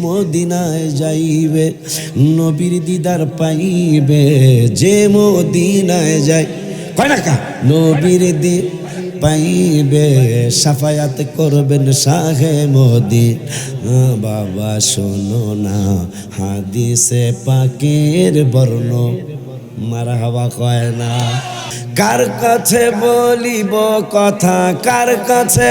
মদিনায় যাইবে নবীর দিদার পাইবে, যে মদিনায় যাই কয় না কা নবীর দি পাইবে, সাফায়াত করবেন শাহে মদিনা। বাবা শোনো না হাদিসে পাকের বর্ণ, মারহাবা কয় না। কার কাছে বলিব কথা, কার কাছে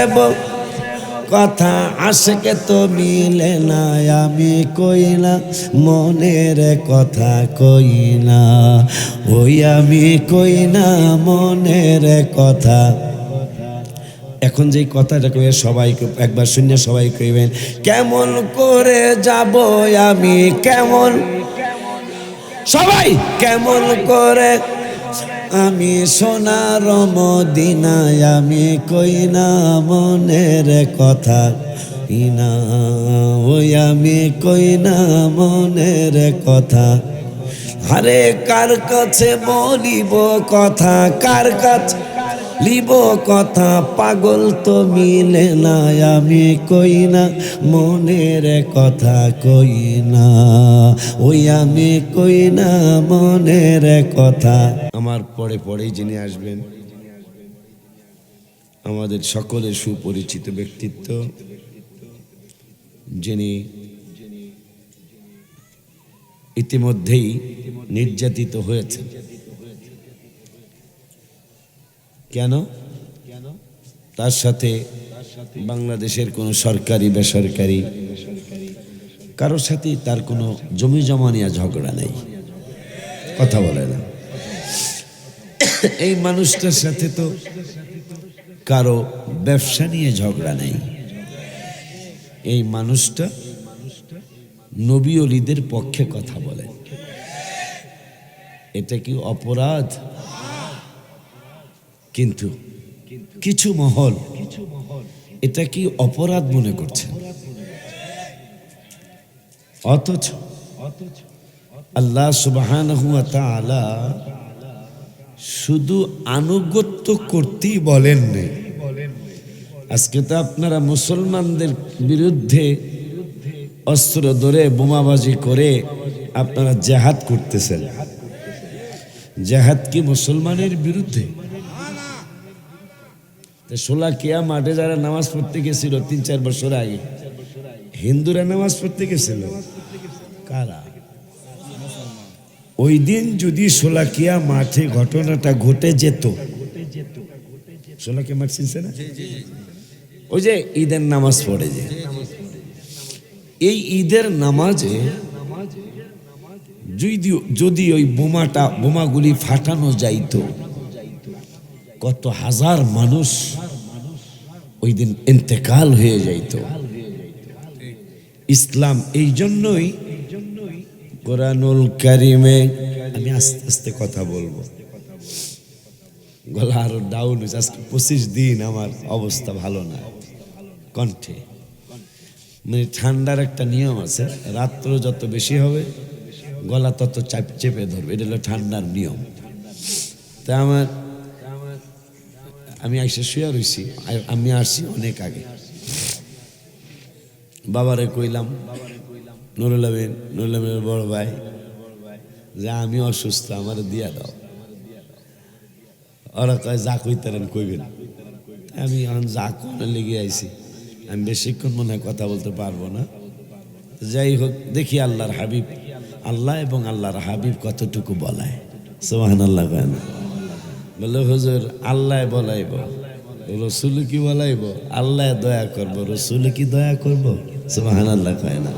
কথা, আশকে তো মিলে না, আমি কই না মনের কথা কই না, ওই আমি কই না মনের কথা। এখন যেই কথাটা কই সবাই একবার শুনে সবাই কইবেন, কেমন করে যাব আমি, কেমন সবাই কেমন করে আমি সোনার মদিনায়, আমি কই না মনের কথা ইনা, ওই আমি কই না মনের কথা। আরে কার কাছে বলিব কথা, কার কাছে লিব কথা, পাগল তো মিলে না, আমি কই না মনের কথা কই না, ওই আমি কই না মনের কথা। আমার পরে পরেই যিনি আসবেন আমাদের সকলের সুপরিচিত ব্যক্তিত্ব, যিনি ইতিমধ্যেই নির্যাতিত হয়েছেন। কেন? তার সাথে বাংলাদেশের কোনো সরকারি বেসরকারি কারোর সাথে তার কোনো জমি জমা নিয়ে ঝগড়া নেই, কথা বলে না। এই মানুষটার সাথে তো কারো ব্যবসা নিয়ে ঝগড়া নেই। এই মানুষটা নবী ওলিদের পক্ষে কথা বলেন। এটা কি অপরাধ? কিন্তু কিছু মহল এটা কি অপরাধ মনে করছে, অথচ আল্লাহ সুবহানাহু ওয়া তাআলা শুধু আনুগত্য করতেই বলেন নাই। আজকে তো আপনারা মুসলমানদের বিরুদ্ধে অস্ত্র ধরে বোমাবাজি করে আপনারা জিহাদ করতেছেন। জিহাদ কি মুসলমানের বিরুদ্ধে? শোলাকিয়া মাঠে যারা নামাজ পড়তে গেছিল ৩-৪ বছর আগে, হিন্দুরা নামাজ পড়তে গেছিল কারা? ওই দিন যদি শোলাকিয়া মাঠে ঘটনাটা ঘটে যেত, শোলাকিয়া মাঠ চিনছে না, ওই যে ঈদের নামাজ পড়ে, যে এই ঈদের নামাজে যদি ওই বোমাগুলি ফাটানো যাইতো, কত হাজার মানুষ ওই দিন ইন্তেকাল হয়ে যাইত। ইসলাম এই জন্যই কোরআনুল কারিমে, আমি আস্তে আস্তে কথা বলবো, গলা আরো ডাউন হয়েছে, আজকে 25 দিন আমার অবস্থা ভালো না কণ্ঠে। মানে ঠান্ডার একটা নিয়ম আছে, রাত্র যত বেশি হবে গলা তত চেপে ধরবে, এটা হলো ঠান্ডার নিয়ম। তা আমি আইসা শুয়ে রইছি, আমি আসছি অনেক আগে। বাবারে কইলাম, নুরুল আমিনের বড় ভাই, যে আমি অসুস্থ, আমার দিয়া দাও। ওরা কয় যা কইতারেন কইবেন। আমি এখন যা কোনে লেগে আইছি, আমি বেশিক্ষণ মনে হয় কথা বলতে পারবো না। যাই হোক, দেখি আল্লাহর হাবিব, আল্লাহ এবং আল্লাহর হাবিব কতটুকু বলায়। সুবহানাল্লাহ। বলে হুজুর আল্লাহ বলাইব, রসুল কি বলাইব? আল্লাহ দয়া করবো, রসুল কি দয়া করবো? সুবহানাল্লাহ কয় না।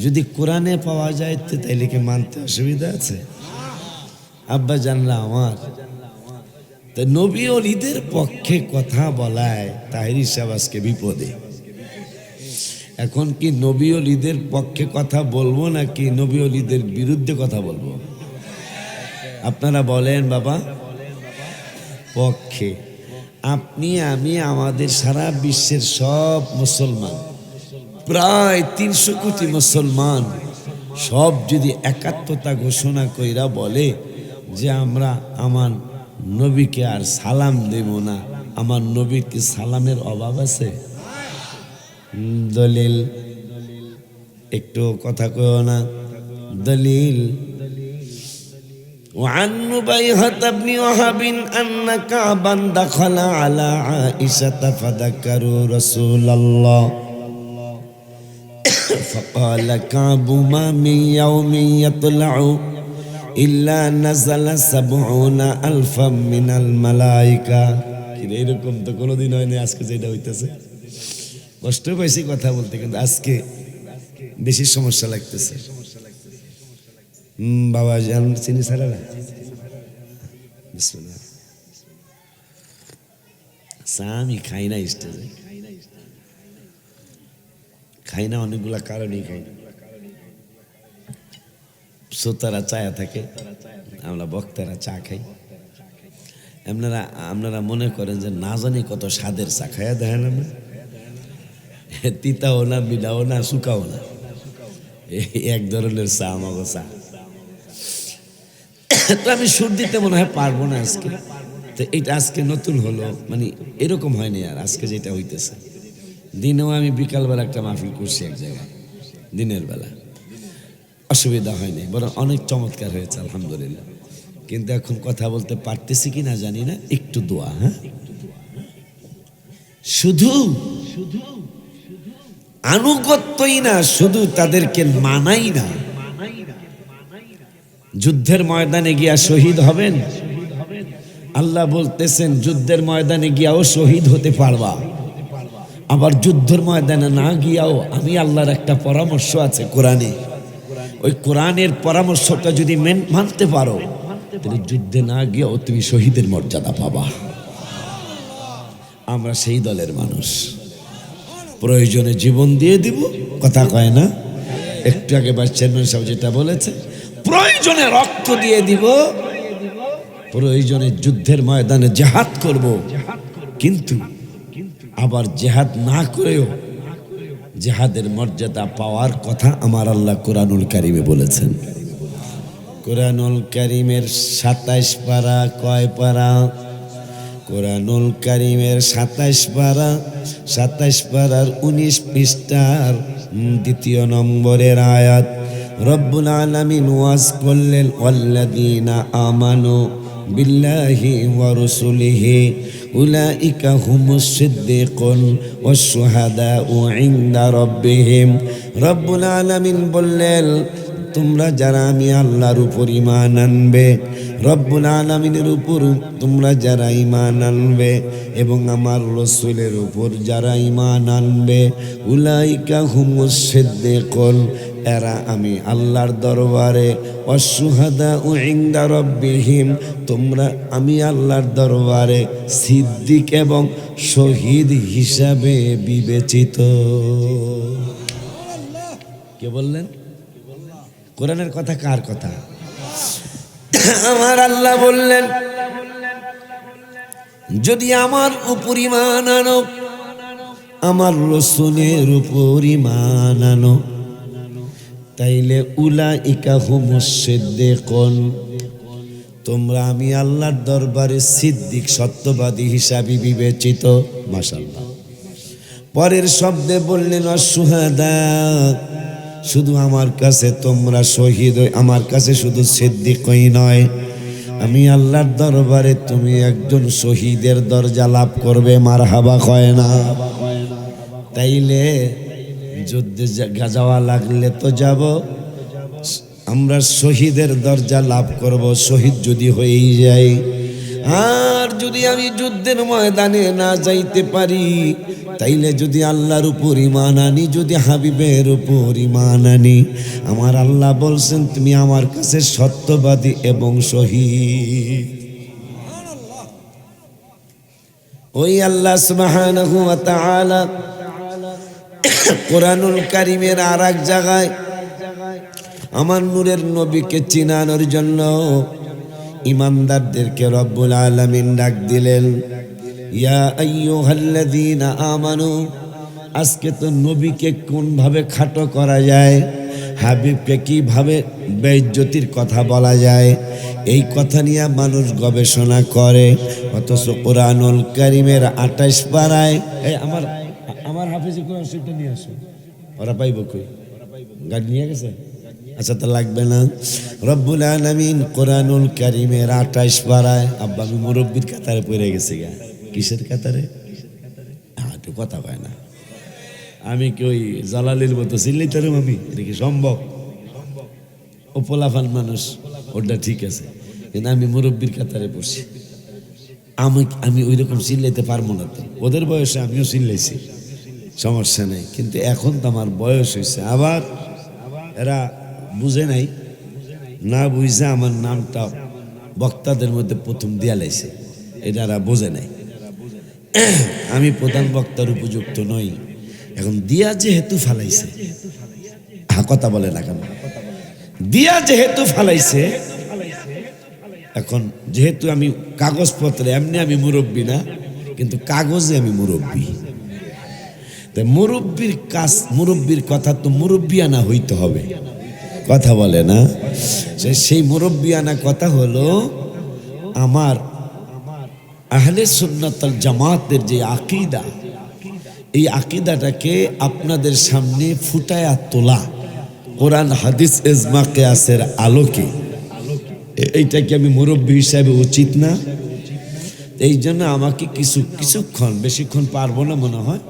যদি কোরআনে পাওয়া যায় তাইলে কি মানতে অসুবিধা আছে? আব্বা জানলা আমার নবী ওলিদের পক্ষে কথা বলায় তাহির সাহেব আজকে বিপদে। এখন কি নবী ওলিদের পক্ষে কথা বলবো নাকি নবী ওলিদের বিরুদ্ধে কথা বলবো? আপনারা বলেন বাবা। পক্ষে। আপনি আমি আমাদের সারা বিশ্বের সব মুসলমান, প্রায় 300 কোটি মুসলমান, সব যদি একাত্মতা ঘোষণা কইরা বলে যে আমরা আমার নবীকে আর সালাম দেব না, আমার নবীর কি সালামের অভাব আছে? দলিল একটু কথা কইও না। দলিল وعن نبيهة بن وهب أن كعبا دخل على عائشة فذكروا رسول الله فقال كعب ما من يوم يطلع إلا نزل 70,000 من الملائكة এরকম তো কোনোদিন হয়নি, আজকে যেটা হইতেছে। কষ্ট পাইছি কথা বলতে, কিন্তু আজকে বেশি সমস্যা লাগতেছে। বাবা জান চিনি ছাড়া না চা আমি খাই না, স্টেজে খাই না, অনেকগুলা কারণেই খাই না। শ্রোতারা চায়া থাকে, আমরা বক্তারা চা খাই। আপনারা মনে করেন যে না জানি কত স্বাদের চা খাইয়া দেখেন, আমরা তিতাও না, বিডাও না, শুকাও না, এক ধরনের চা আমাকে চা। তো আমি সুর দিতে মনে হয় পারবো না আজকে। তো এটা আজকে নতুন হলো, মানে এরকম হয়নি আর আজকে যেটা হইতেছে। দিনেও আমি বিকালবেলা একটা মাহফিল করছি এক জায়গায়, দিনের বেলা, অসুবিধা হয়নি, বরং অনেক চমৎকার হয়েছে আলহামদুলিল্লাহ। কিন্তু এখন কথা বলতে পারতেছি কি না জানি না, একটু দোয়া। হ্যাঁ, শুধু আনুগত্যই না, শুধু তাদেরকে মানাই না, যুদ্ধের ময়দানে গিয়া শহীদ হবেন। আল্লাহ বলতেছেন যুদ্ধের ময়দানে গিয়াও শহীদ হতে পারবা, আবার যুদ্ধের ময়দানে না গিয়াও আমি আল্লাহর একটা পরামর্শ আছে কোরআনে, ওই কোরআনের পরামর্শটা যদি মানতে পারো, তাহলে যুদ্ধে না গিয়াও তুমি শহীদের মর্যাদা পাবা। আমরা সেই দলের মানুষ, প্রয়োজনে জীবন দিয়ে দিব, কথা কয় না। একটু আগে ভাইস চেয়ারম্যান সাহেব যেটা বলেছে, প্রয়োজনে রক্ত দিয়ে দিব, প্রয়োজনে যুদ্ধের ময়দানে জেহাদ করব, কিন্তু আবার জেহাদ না করেও জেহাদের মর্যাদা পাওয়ার কথা আমার আল্লাহ কোরআনুল কারিমে বলেছেন। কোরআনুল কারিমের 27 পারা, কয় পারা? কোরআনুল কারিমের 27 পারা, 27 পারার 19 পৃষ্ঠার 2 নম্বরের আয়াত। রব্বুল আলামিন ওয়াজ করলেন, ওয়াল্লাযীনা আমানু বিল্লাহি ওয়া রাসূলিহি উলাইকা হুমুস সিদ্দিকুন ওয়াশ শুহাদাউ ইনদা রাব্বিহিম। রব্বুল আলামিন বললেন, তোমরা যারা আমি আল্লাহর উপর ঈমান আনবে, রব্বুল আলামিনের উপর তোমরা যারা ঈমান আনবে এবং আমার রাসূলের উপর যারা ঈমান আনবে, উলাইকা হুমুস সিদ্দিকুন, এরা আমি আল্লাহর দরবারে, ওয়াশুহাদাউ ইনদা রাব্বিহিম, তোমরা আমি আল্লাহর দরবারে সিদ্দিক এবং শহীদ হিসাবে বিবেচিত। কে বললেন? কোরআনের কথা কার কথা? আমার আল্লাহ বললেন, যদি আমার উপর ঈমান আনো, আমার রাসূলের উপর ঈমান আনো, তাইলে উলাইকা হুমুস সিদ্দিকুন, তোমরা আমি আল্লাহর দরবারে সিদ্দিক সত্যবাদী হিসাবে বিবেচিত। মাশাআল্লাহ। পরের শব্দে বললেন অশুহাদা, শুধু আমার কাছে তোমরা শহীদ, আমার কাছে শুধু সিদ্দিকই নয়, আমি আল্লাহর দরবারে তুমি একজন শহীদের দরজা লাভ করবে। মারহাবা কয় না? তাইলে যুদ্ধে যাওয়া লাগলে তো যাব, আমরা শহীদের দরজা লাভ করব শহীদ যদি হয়েই যাই। আর যদি আমি যুদ্ধের ময়দানে না যাইতে পারি, তাইলে যদি আল্লাহর উপর ঈমান আনি, যদি হাবিবের উপর ঈমান আনি, আমার আল্লাহ বলছেন তুমি আমার কাছে সত্যবাদী এবং শহীদ। ওই আল্লাহ সুবহানাহু ওয়া তাআলা কোরআনুল কারীমের আরেক জায়গায় আমার নূরের নবীকে চিনানোর জন্য ইমানদারদেরকে রব্বুল আলামিন ডাক দিলেন, ইয়া আইয়ুহাল্লাযীনা আমানু। আজকে তো নবীকে কোন ভাবে খাটো করা যায়, হাবিবকে কিভাবে বেইজ্জতির কথা বলা যায়, এই কথা নিয়ে মানুষ গবেষণা করে। অথচ কোরআনুল কারীমের 28 পারায়, এই আমার হাফেজে কোরআন শরীফটা নিয়ে আসো, ওরা পাইব কই? গাড়ি নিয়ে গেছে? আচ্ছা, তো লাগবে না। রব্বুল আলামিন কোরআনুল কারীমের 28 পারায়, আব্বা আমি মুরব্বির কাতারে পড়ে গেছি গা। কিসের কাতারে? একটু কথা কয় না। আমি কি ওই জালালির মতো চিল্লাইতে পারব? আমি এটা কি সম্ভব? ও পোলাফান মানুষ, ওটা ঠিক আছে, কিন্তু আমি মুরব্বির কাতারে পড়ছি। আমি ওই রকম চিল্লাইতে পারবো না। তো ওদের বয়সে আমিও চিল্লাইছি, সমস্যা নেই, কিন্তু এখন তো আমার বয়স হয়েছে। আবার এরা বুঝে নাই, না বুঝে আমার নামটা বক্তাদের মধ্যে প্রথম দিয়া লাইছে, এটা এরা বোঝে নাই। আমি প্রধান বক্তার উপযুক্ত নই, এখন দিয়া যেহেতু ফালাইছে, কথা বলে না কেন, দিয়া যেহেতু ফালাইছে, এখন যেহেতু আমি কাগজপত্রে এমনি আমি মুরব্বী না, কিন্তু কাগজে আমি মুরব্বী। তাই মুরব্বীর কাজ, মুরব্বীর কথা তো মুরব্বিয়ানা হইতে হবে, কথা বলে না। সেই মুরব্বিয়ানা কথা হলো আমার আহলে সুন্নাত ওয়াল জামাতের যে আকীদা, এই আকীদাটাকে আপনাদের সামনে ফুটায়া তোলা, কোরআন হাদিস ইজমা কিয়াসের আলোকে। এইটা কি আমি মুরব্বী হিসাবে উচিত না? এই জন্য আমাকে কিছুক্ষণ, বেশিক্ষণ পারবো না মনে হয়,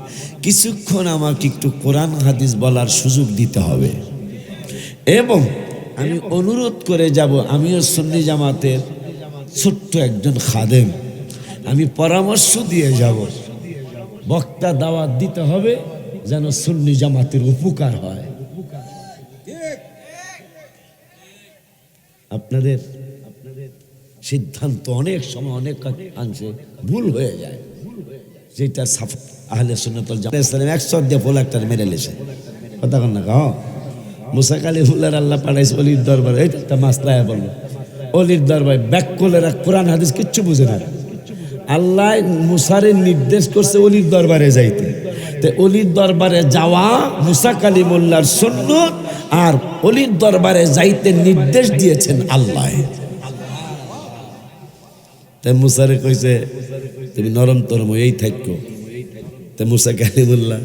কিছুক্ষণ আমাকে একটু কোরআন হাদিস বলার সুযোগ দিতে হবে। এবং আমি অনুরোধ করে যাব, আমিও সুন্নি জামাতের ছোট্ট একজন খাদেম, আমি পরামর্শ দিয়ে যাব, বক্তা দাওয়াত দিতে হবে যেন সুন্নি জামাতের উপকার হয়। আপনাদের সিদ্ধান্ত অনেক সময় অনেক অংশে ভুল হয়ে যায়, যেটা আহলে সুন্নাত ওয়াল জামাত ইসলাম 100 দিয়ে ফুল একটা মেরে লেছে, কথা কন না কাও। মুসা কালিমুল্লাহর আল্লাহ পাঠাইছে অলির দরবারে, এইটা একটা মাসলা বললো, অলির দরবারে ব্যাককলেরা কোরআন হাদিস কিচ্ছু বুঝে না। আল্লাহ মুসারে নির্দেশ করছে অলির দরবারে যাইতে, তো অলির দরবারে যাওয়া মুসা কালিমুল্লাহর সুন্নাত, আর অলির দরবারে যাইতে নির্দেশ দিয়েছেন আল্লাহ। তাই মুসারে কইছে তুমি নরম তরম এই থাকো। তো মুসা কালিমুল্লাহ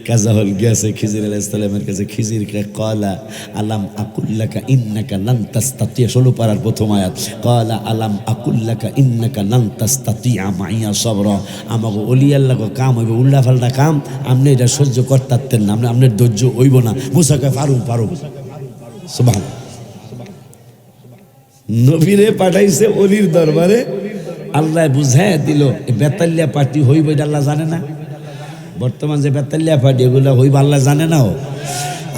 কাজা হল গিয়েছে খিজির আলাইহিস সালামের কাছে। খিজির কে ক্বালা আলাম আকুল্লাকা ইন্নাকা লান তাস্তাতিয়া, 16 পারার প্রথম আয়াত, ক্বালা আলাম আকুল্লাকা ইন্নাকা লান তাস্তাতিয়া মাইয়া সাবরা। আমাগো ওলি আল্লাহ কাম হইবে উল্টা ফাল্টা কাম, আপনি এটা সহ্য করতেন না, আপনার ধৈর্য হইব না। মুসা কয় পারো। সুবহানাল্লাহ। নবীরে পাঠাইছে অলির দরবারে, আল্লাহ বুঝায় দিল বেতালিয়া পার্টি হইব, এটা আল্লাহ জানে না। বর্তমান যে বেতালিয়া পার্টি এগুলো হইব আল্লাহ জানে না, ও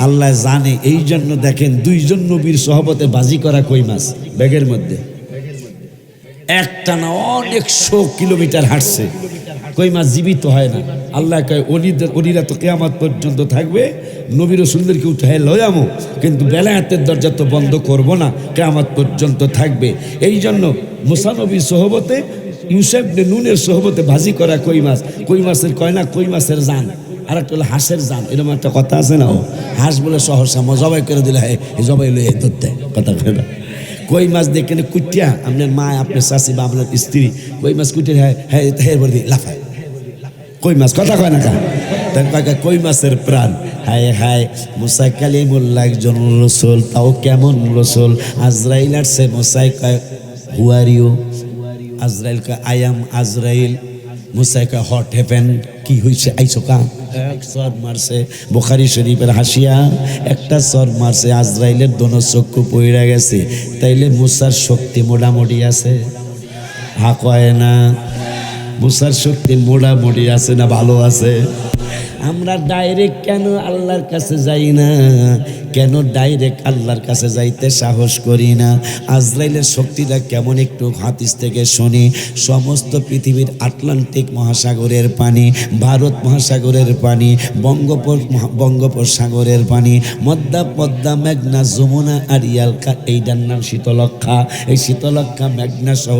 আল্লাহ জানে। এই জন্য দেখেন 2 জন নবীর সহবতে বাজি করা কই মাছ ব্যাগের মধ্যে, একটানা অনেক 100 কিলোমিটার হাঁটছে, কই মাছ জীবিত হয় না। আল্লাহ কয় অলিরা তো কিয়ামত পর্যন্ত থাকবে, নবী রাসূলদেরকে উঠায় লয়ামো, কিন্তু বেলায়েতের দরজা তো বন্ধ করব না, কিয়ামত পর্যন্ত থাকবে। এই জন্য মুসা নবীর সহবতে, ইউসুফ ইবনে নুনের সহবতে ভাজি করা কই মাছের কয় না, কই মাছের জান, আর একটা হলো হাঁসের জান। এরকম একটা কথা আছে না, হাঁস বলে সহসা জবাই করে দিলে হ্যাঁ জবাই লইয়ে ধরতে, কথা বলে না। কই মাছ দেখেন কুটিয়া, আপনার মা, আপনার শাশি বা আপনার স্ত্রী কই মাছ কুটিয়ে হ্যাঁ বলে দিয়ে লাফায়, কই মাছ কথা কয় না কা, কই মাছের প্রাণ। হায় হায়, মুসা কালিমুল্লাহ একজন রসুল, তাও কেমন রসুল? আজরাইল আসছে, মুসাই কয় হু আর ইউ? আজরাইল কয় আই এম আজরাইল। মুসাই কয় হোয়াট হ্যাপেন, কি হয়েছে আইছো কা? এক সর মারছে, বুখারী শরীফের হাসিয়া, একটা সর মারছে, আজরাইলের দোনো চক্ষু পইড়া গেছে। তাইলে মুসার শক্তি মোটামুটি আছে? হা কয় না। মুসার শক্তি মোটামুটি আছে না ভালো আছে? আমরা ডাইরেক্ট কেন আল্লাহর কাছে যাই না? কেন ডাইরেক্ট আল্লাহর কাছে যাইতে সাহস করি না? আজরাইলের শক্তিটা কেমন একটু হাদিস থেকে শুনি। সমস্ত পৃথিবীর আটলান্টিক মহাসাগরের পানি, ভারত মহাসাগরের পানি, বঙ্গোপসাগরের পানি, পদ্মা, মেঘনা, যমুনা, আরিয়ালকা, এইটার নাম শীতলক্ষা। এই শীতলক্ষা, মেঘনা সহ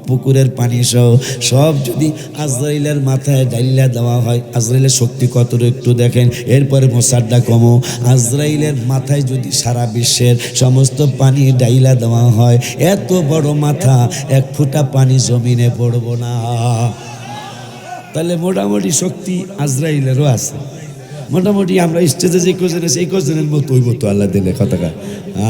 পুকুরের পানি সহ সব যদি আজরাইলের মাথায় ডাইলা দেওয়া হয়, আজরাইলের শক্তি কত একটু দেখেন। এরপরে মোসারটা কমো, আজরাইলের মাথায় যদি সারা বিশ্বের সমস্ত পানি ডাইলা দেওয়া হয়, এত বড় মাথা, 1 ফুটা পানি জমিনে পড়ব না। তাহলে মোটামুটি শক্তি আজরাইলেরও আছে। মোটামুটি আমরা স্টেজে যে কোজন আছে এই কোজনের মতো ওই মতো আল্লাহ দিলে কথাটা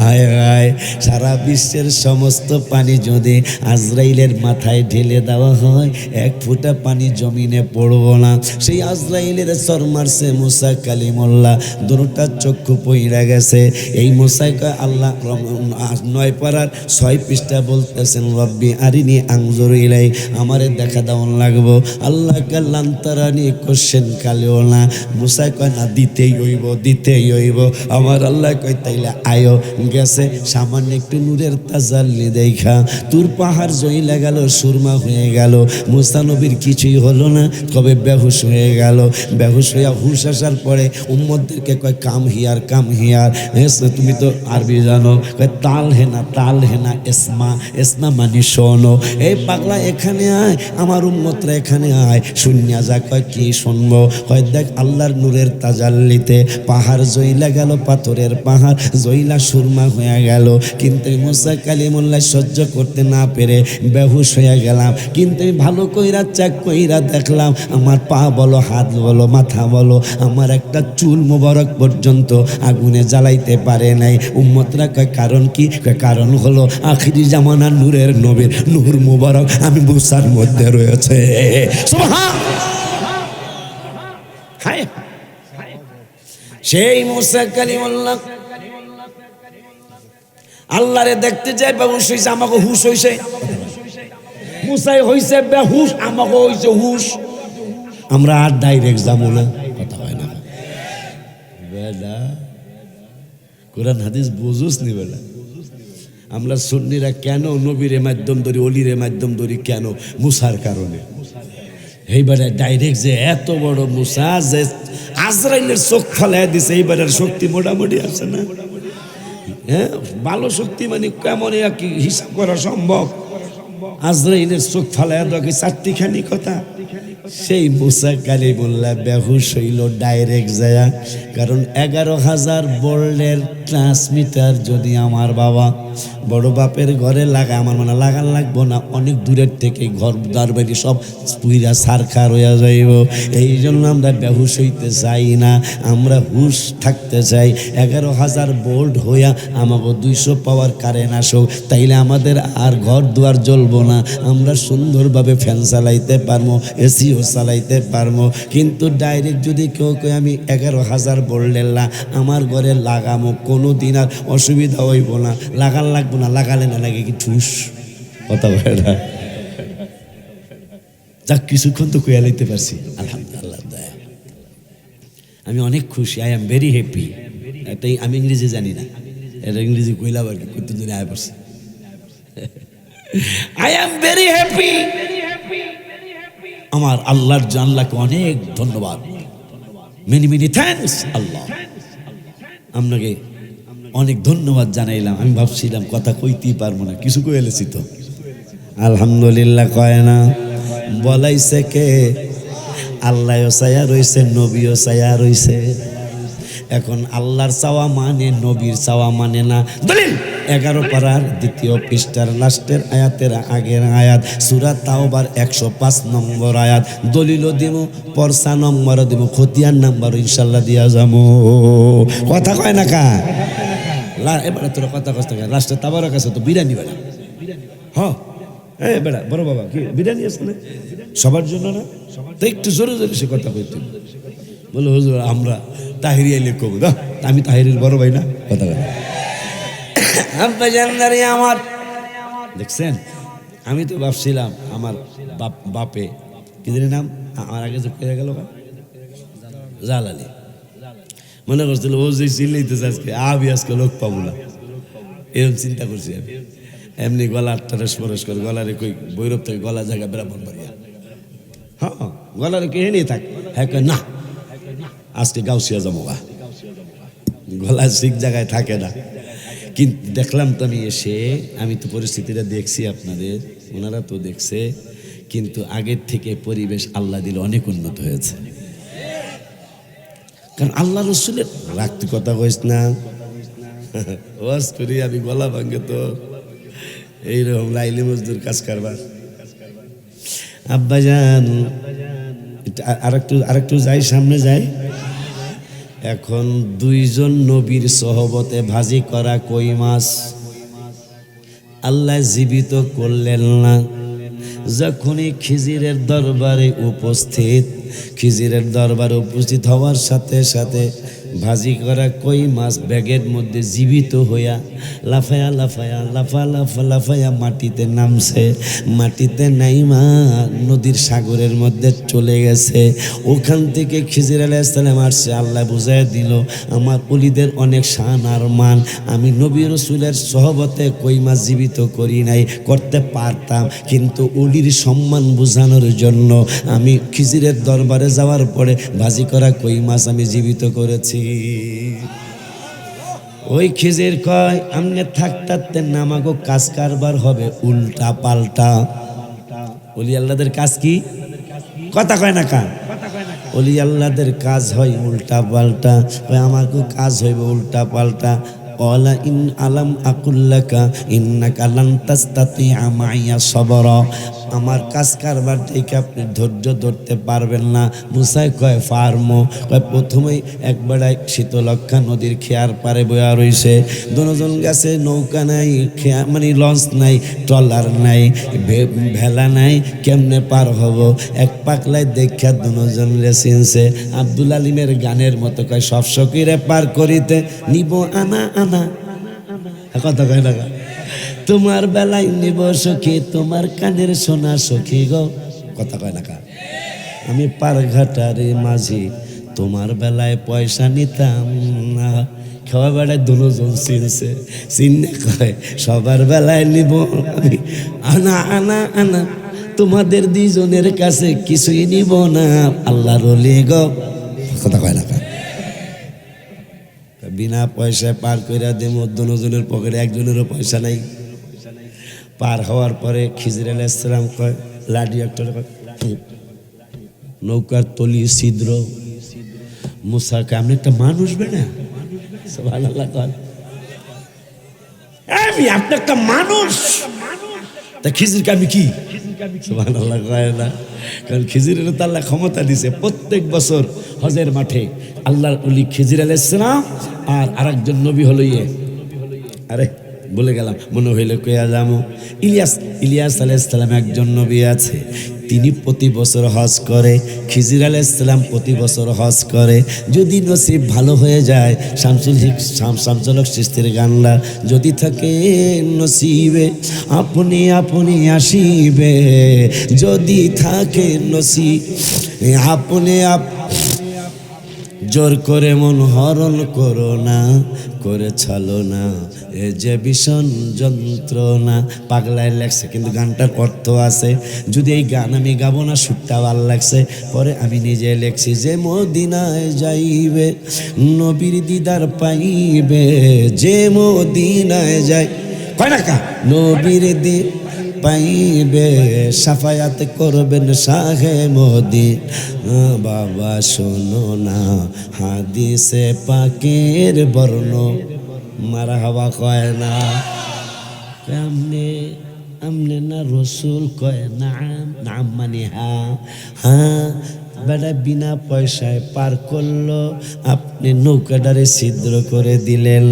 হায় হায় সারা বিশ্বের সমস্ত পানি যদি আজরাইলের মাথায় ঢেলে দেওয়া হয় এক ফোঁটা পানি জমিনে পড়বো না। সেই আজরাইলের সর মারছে মুসা কালিমুল্লাহ, দুটা চক্ষু পইড়া গেছে। এই মুসাকে আল্লাহ 9 পারার 6 পৃষ্ঠা বলতেছেন রব্বি আরিনি আনজুর ইলাই, আমারে দেখা দাওন লাগবো। আল্লাহ কাল্লান তারানি কোশ্চেন কালেও না, মুসা কয় না দিতেই হইব। আমার আল্লাহ কয় তাইলে আয়ো। গেছে সামান্য একটু নূরের তাজাল্লি দেখা তোর পাহাড় জইলা গেল, সুরমা হয়ে গেল। মুসা নবীর কিছুই হলো না, কবে বেহুশ হয়ে গেল। বেহুশ হইয়া হুশ আসার পরে উম্মতদেরকে কয় কাম হিয়ার তুমি তো আরবি জানো, কয় তাল হেনা এসমা মানি শোনো। এই পাগলা এখানে আয়, আমার উম্মতরা এখানে আয়। শুনিয়া যা কয় কি শুনবো? কয় দেখ আল্লাহর নূরের তাজাল্লিতে পাহাড় জইলা গেল, পাথরের পাহাড় জইলা সুরমা হয়ে গেল। কিন্তু মুসা কালিমুল্লাহ সহ্য করতে না পেরে বেহুশ হয়ে গেলাম। কিন্তু আমি ভালো কইরা চেক কইরা দেখলাম আমার পা বলো, হাত বলো, মাথা বলো, আমার একটা চুল মোবারক পর্যন্ত আগুনে জ্বালাইতে পারে নাই। উম্মতরা কয় কারণ কি? কয় কারণ হলো আখিরি জামানার নূরের নবীর নূর মোবারক আমি মুসার মধ্যে রয়েছে। সেই মুসা কালিমুল্লাহ আল্লাহরে দেখতে যাই বেহুশ হইছে, আমাকে হুশ হইছে। মুসাই হইছে বেহুশ, আমাকে হইছে হুশ। আমরা আর ডাইরেক্ট যাবো না, কথা হয় না বেটা। কোরআন হাদিস বুঝুস নি বেটা। আমরা সুন্নিরা কেন নবীরে মাধ্যম ধরি, অলিরে মাধ্যম ধরি কেন? মুসার কারণে। এইবারে ডাইরেক্ট যে এত বড় মুসা যে আজরাইলের চোখ ফালাই দিছে, এইবারের শক্তি মোটামুটি আছে না? হ্যাঁ, ভালো শক্তি মানে কেমন কি হিসাব করা সম্ভব? আজরাইলের চোখ ফালাই দেওয়া কি চারটিখানি কথা? সেই মুসা কালিমুল্লাহ বেহুশ হইল ডাইরেক্ট যায়। কারণ 11,000 ভোল্টের ট্রান্সমিটার যদি আমার বাবা বড় বাপের ঘরে লাগায়, আমার মানে লাগান লাগবো না, অনেক দূরের থেকে ঘর দ্বার বাড়ি সব পুইরা সারখার হইয়া যাইব। এই জন্য আমরা বেহুশ হইতে চাই না, আমরা হুশ থাকতে চাই। 11,000 ভোল্ট হইয়া আমাকে 200 পাওয়ার কারেন্ট আসুক, তাইলে আমাদের আর ঘর দুয়ার জ্বলবো না, আমরা সুন্দরভাবে ফ্যান চালাইতে পারবো, এসিও চালাইতে পারবো। কিন্তু ডাইরেক্ট যদি কেউ কয় আমি 11,000 ভোল্টের আমার ঘরে লাগামো, কোনো দিন আর অসুবিধা হইব না, লাগান লাগবো না, লাগালে না লাগে কি ঠুস কথা বলে না। যাক কিছুক্ষণ তো কইয়া লইতে পারছি, আলহামদুলিল্লাহ। আমি অনেক খুশি, আই এম ভেরি হ্যাপি। এটাই আমি ইংরেজি জানি না, এটা ইংরেজি কইলাম আর কি, করতে দিনে আয় পড়ছে। I am very happy. আমার আল্লাহকে অনেক ধন্যবাদ, মেনি মেনি থ্যাঙ্কস আল্লাহ। আপনাকে অনেক ধন্যবাদ জানাইলাম। আমি ভাবছিলাম কথা কইতেই পারবো না, কিছু কইলেছি তো আলহামদুলিল্লাহ। কয় না বলাইছে কে? আল্লাহও ছায়া রইছে, নবীও ছায়া রইছে। এখন আল্লাহর চাওয়া মানে নবীর চাওয়া মানে না। দলিল 11 পারার 2 পৃষ্ঠার লাস্টের আয়াতের আগের আয়াত, সূরা তাওবার 105 নম্বর আয়াত। দলিলও দিব, পরসা নম্বরও দিব, খতিয়ান নাম্বারও ইনশাল্লাহ দিয়া যাবো। কথা কয় না কা? এবারে তোরা কথা কষ্ট লাস্টে তাবারের কাছে তো বিরিয়ানি বেড়া। হ্যাঁ বেড়া বড় বাবা কি বিরিয়ানি আছে না সবার জন্য না? তো একটু জোরে জোরে সে কথা কইতে বলো হুজুর আমরা তাহিরি আইলে কব না, আমি তাহিরির বড় ভাই না, কথা বলে আমার। দেখছেন, আমি তো ভাবছিলাম আমার বাপে কি জানি নাম, আমার আগে যে পেয়ে গেল জালালি, মনে করছিল ও যে চিল্লাইতেছে আজকে আজকে লোক পাবো না, এরকম চিন্তা করছি আমি। এমনি গলা টারেস পরস করে গলারে কই বৈরব থেকে গলা জায়গা বেড়াবন বাড়িয়া, হ্যাঁ গলারে কে নিয়ে থাক, হ্যাঁ না আজকে গাউসিয়া জমা, গলা ঠিক জায়গায় থাকে না। কিন্তু দেখলাম তো আমি এসে, আমি তো পরিস্থিতিটা দেখছি, আপনাদের ওনারা তো দেখছে, কিন্তু আগের থেকে পরিবেশ আল্লাহ দিলে অনেক উন্নত হয়েছে। কারণ আল্লাহ রসুলের রাখতে কথা কইস না, ওয়াজ করি আমি গলা ভাঙ্গে তো এইরকম লাইলি মজদুর কাজ কারবার। আব্বাজান আরেকটু যাই, সামনে যাই, এখন দুইজন নবীর সহবতে ভাজি করা কই মাছ আল্লাহ জীবিত করলেন না। যখনই খিজিরের দরবারে উপস্থিত হওয়ার সাথে সাথে ভাজি করা কই মাছ ব্যাগের মধ্যে জীবিত হইয়া লাফায়া মাটিতে নামছে। মাটিতে নাইমা নদীর সাগরের মধ্যে চলে গেছে। ওখান থেকে খিজির আলাইহিস সালাম আসছে। আল্লাহ বুঝাই দিল, আমার ওলিদের অনেক শান আর মান। আমি নবী রাসূলের সহবতে কই মাছ জীবিত করি নাই, করতে পারতাম, কিন্তু ওলির সম্মান বোঝানোর জন্য আমি খিজিরের দরবারে যাওয়ার পরে ভাজি করা কই মাছ আমি জীবিত করেছি। ওই খিজির কয়, আমনে থাকতে নামাগো কাজ কারবার হবে উল্টা পাল্টা। ওলি আল্লাহদের কাজ কি? কথা কয় না কান। ওলি আল্লাহদের কাজ হয় উল্টা পাল্টা। আমাকেও কাজ হইবে উল্টা পাল্টা। ওয়ালা ইন আলাম আকুল্লাকা ইন্নাকা লান তাস্তাতিআ মাইয়া সাবরা। আমার কাজ কারবার থেকে আপনি ধৈর্য ধরতে পারবেন না। মুসাই কয় ফার্মো। কয় প্রথমেই একবারে শীতলক্ষা নদীর খেয়ার পারে বয়া রইছে। দুজন গাছে নৌকা নাই, মানে লঞ্চ নাই, ট্রলার নাই, ভেলা নাই, কেমনে পার হব? এক পাকলায় দেখা দুজন চিনছে। আব্দুল আলিমের গানের মতো কয়, সব সকিরে পার করিতে নিব আনা আনা। কথা কয় না, তোমার বেলায় নিব সখী, তোমার কানের সোনা সখী গো। কথা কয় না কা। আমি পারঘাটারে মাঝি, তোমার বেলায় পয়সা নিতাম না। খাওয়া বেড়ায় দুজন চিনছে, চিনে কয় সবার বেলায় নিব আমি আনা আনা আনা, তোমাদের দুজনের কাছে কিছুই নিব না। আল্লাহর ওলি গো। কথা কয় না কা। বিনা পয়সায় পার কইরা দেব। দুজনের পকেটে একজনেরও পয়সা নাই। পার হওয়ার পরে খিজির আলাইহিস সালাম কয়, লাডি একটা নৌকার তলি ছিদ্র। মুসা কয়, আপনি একটা মানুষ বেনা? সুবহানাল্লাহ কয়, আমি আপনি একটা মানুষ। তা খিজিরকে আমি কি? সুবহানাল্লাহ কয় না, কারণ খিজিরের তো আল্লাহ ক্ষমতা দিছে। প্রত্যেক বছর হজের মাঠে আল্লাহর ওলি খিজির আলাইহিস সালাম আর আরেকজন নবী হলো আরে বলে গেলাম, মনে হইলে কইয়া যাবো। ইলিয়াস আলাইহিস সালাম একজন নবী আছে, তিনি প্রতি বছর হজ করে। খিজির আলাইহিস সালাম প্রতি বছর হজ করে। যদি নসিব ভালো হয়ে যায়, শামসুল হক চিশতির গানলা, যদি থাকে নসিবে আপনি আপনি আসিবে, যদি থাকে নসিব আপনি জোর করে মন হরণ করো না, করে ছালো না, এ যে ভীষণ যন্ত্রণা। পাগলায় লেখছে, কিন্তু গানটার অর্থ আছে। যদি এই গান আমি গাবো না, সুরটা ভাল লাগছে, পরে আমি নিজে লেখছি যে মদিনায় যাইবে নবীর দিদার পাইবে, যে মদিনায় যাই কয় না কা নবীর দি পাইবে, সাফায়াত করবেন শাহে মদিনা। বাবা শোনো না হাদিসে পাকের বর্ণ, মারা হওয়া কয় না আমনে আমনে না রসুল কয় নাম, নাম মানে হ্যাঁ। বেটা বিনা পয়সায় পার করলো, আপনি নৌকাটারে ছিদ্র করে দিলেন।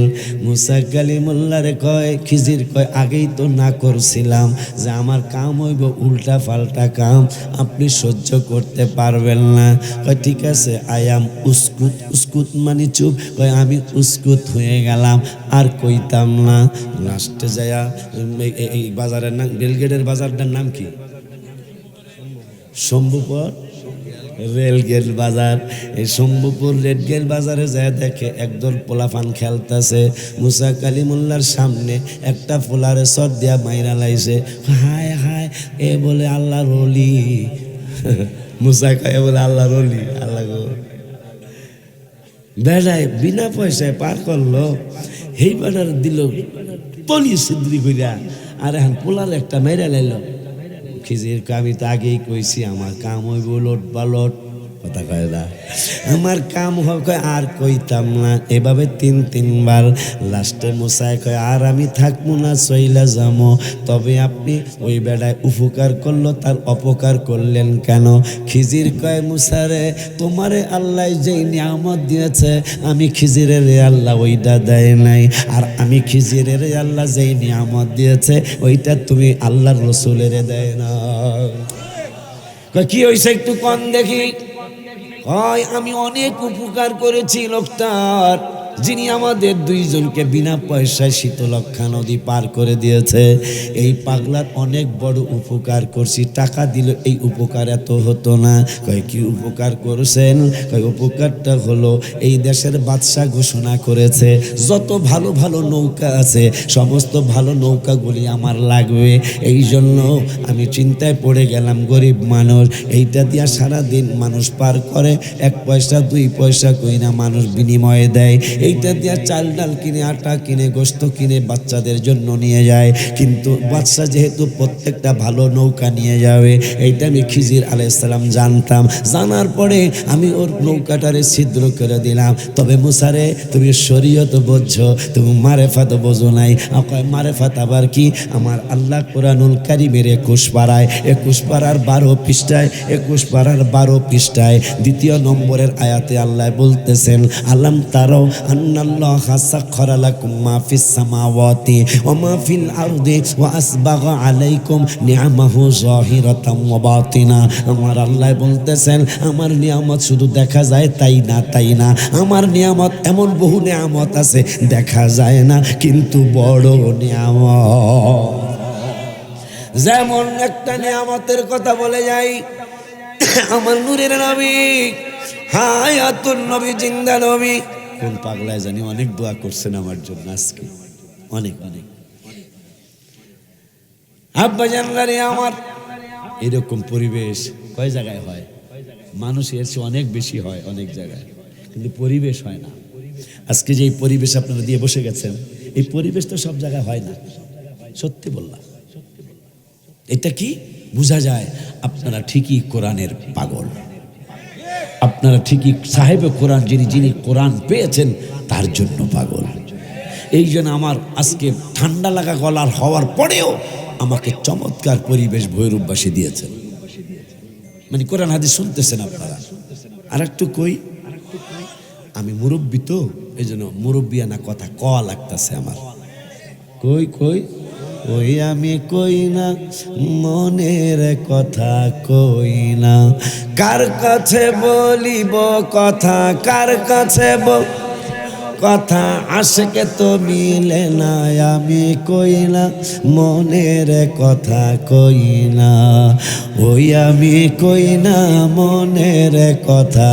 মুসা কালিমুল্লাহরে কয়, খিজির কয়, আগেই তো না করছিলাম যে আমার কাম হইব উল্টা পাল্টা কাম, আপনি সহ্য করতে পারবেন না। কয় ঠিক আছে, আয়াম উস্কুত। উস্কুত মানে চুপ। কয় আমি উস্কুত হয়ে গেলাম, আর কইতাম না। লাস্টে যায়া এই বাজারের নাম, রেলগেটের বাজারটার নাম কি? শম্ভুপুর রেলগেট বাজার। এই শম্ভুপুর রেলগেট বাজারে যায় দেখে একদল পোলাফান খেলতেছে। মুসা কালিমুল্লার সামনে একটা পোলারে সর দিয়া মাইরা লাইছে। হায় হায়, এ বলে আল্লাহর ওলি। মুসা কয় বলে আল্লাহর ওলি। আল্লাহ গো, বেড়ায় বিনা পয়সায় পার করলো, এই বেড়ার দিল তলি সিদ্রি কইরা, আর এখন পোলার একটা মেরা লাইল। খিজির আমি তো আগেই কইছি আমার কাম হইব লোট বালট। কথা কয় না। আমার কাম হয় আর কইতাম না, এভাবে 3-3 বার। লাস্টে মুসায় কয় আর আমি থাকবো না, চইলা যাবো। তবে আপনি ওই বেড়ায় উপকার করলো, তার অপকার করলেন কেন? খিজির কয় মুসারে, তোমারে আল্লাহ যেই নিয়ামত দিয়েছে, আমি খিজিরের আল্লাহ ওইটা দেয় নাই। আর আমি খিজিরের আল্লাহ যেই নিয়ামত দিয়েছে, ওইটা তুমি আল্লাহর রসুলের দেয় না। কি হয়েছে একটু কম দেখি। হয় আমি অনেক উপকার করেছি লোকটার, যিনি আমাদের দুইজনকে বিনা পয়সায় শীতলক্ষা নদী পার করে দিয়েছে। এই পাগলার অনেক বড় উপকার করছি, টাকা দিল এই উপকার এত হতো না। কয় কি উপকার করছেন? কয় উপকারটা হলো এই দেশের বাদশা ঘোষণা করেছে যত ভালো ভালো নৌকা আছে সমস্ত ভালো নৌকাগুলি আমার লাগবে। এই জন্য আমি চিন্তায় পড়ে গেলাম, গরিব মানুষ, এইটা দিয়া সারাদিন মানুষ পার করে, 1 পয়সা 2 পয়সা কই না মানুষ বিনিময়ে দেয়। এইটা দিয়া চাল ডাল কিনে, আটা কিনে, গোস্ত কিনে বাচ্চাদের জন্য নিয়ে যায়। কিন্তু বাচ্চা যেহেতু প্রত্যেকটা ভালো নৌকা নিয়ে যাবে, এইটা আমি খিজির আলাইহিস সালাম জানতাম। জানার পরে আমি ওর নৌকাটারে ছিদ্র করে দিলাম। তবে মুসারে, তুমি শরীয়ত বুঝছো, তুমি মারেফাত বোঝো নাই। কয় মারেফাত আবার কি? আমার আল্লাহ কোরআনুল কারীমের 21 পারায়, 21 পারার 12 পৃষ্ঠায়, 21 পারার 12 পৃষ্ঠায় 2 নম্বরের আয়াতে আল্লাহ বলতেছেন, আলাম তারাও আন্নাল্লাহা সাখখারা লাকুম মা ফিস সামাওয়াতি ওয়া মা ফিল আরদি ওয়া আসবাগা আলাইকুম নিআমাহু যাহিরাতাম ওয়া বাতিনা। আমার আল্লাহ বলতেছেন, আমার নিয়ামত শুধু দেখা যায় তাই না, তাই না, আমার নিয়ামত এমন বহু নিয়ামত আছে দেখা যায় না কিন্তু বড় নিয়ামত। যেমন একটা নিয়ামতের কথা বলে যাই, আমার নূরের নবী, হায়াতুন নবী, জিন্দা নবী। কোন পাগলায় জানি অনেক দোয়া করছেন আমার জন্য আজকে, অনেক অনেক। আব্বা জানলারে আমার এরকম পরিবেশ কয় জায়গায় হয়? মানুষ এসে অনেক বেশি হয় অনেক জায়গায়, কিন্তু পরিবেশ হয় না। আজকে যে এই পরিবেশ আপনারা দিয়ে বসে গেছেন, এই পরিবেশ তো সব জায়গায় হয় না। সত্যি বললাম, এটা কি বোঝা যায়? আপনারা ঠিকই কোরআনের পাগল, আপনারা ঠিকই সাহেবে কোরআন, যিনি কোরআন পেয়েছেন তার জন্য পাগল। এই জন্য আমার আজকে ঠান্ডা লাগা গলার হওয়ার পরেও আমাকে চমৎকার পরিবেশ ভৈরববাসী দিয়েছেন। মানে কোরআন হাদিস শুনতেছেন আপনারা। আর একটু কই, আমি মুরব্বী তো, এই জন্য মুরব্বিয়ানা কথা কওয়া লাগতেছে আমার। কই কই ওই আমি কই না মনের কথা, কই না কার কাছে বলিব কথা, কার কাছে কথা আশকে তো মিলে না। আমি কই না মনের কথা, কই না ওই আমি কই না মনের কথা।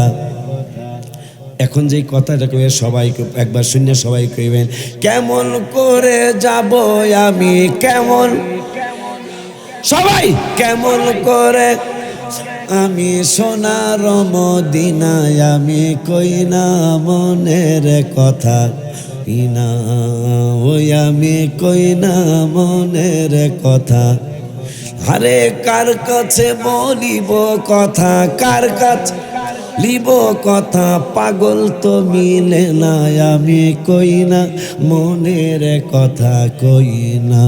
এখন যেই কথাটা কয়ে সবাই একবার শুনে সবাই কইবেন, কেমন করে যাব আমি, কেমন, সবাই কেমন করে আমি সোনার মদিনায়, আমি কই না মনের কথা, ইনা ওই আমি কই না মনের কথা। আরে কার কাছে বলিব কথা, কার কাছে লিব কথা, পাগল তো মিলে না। আমি কই না মনের কথা, কই না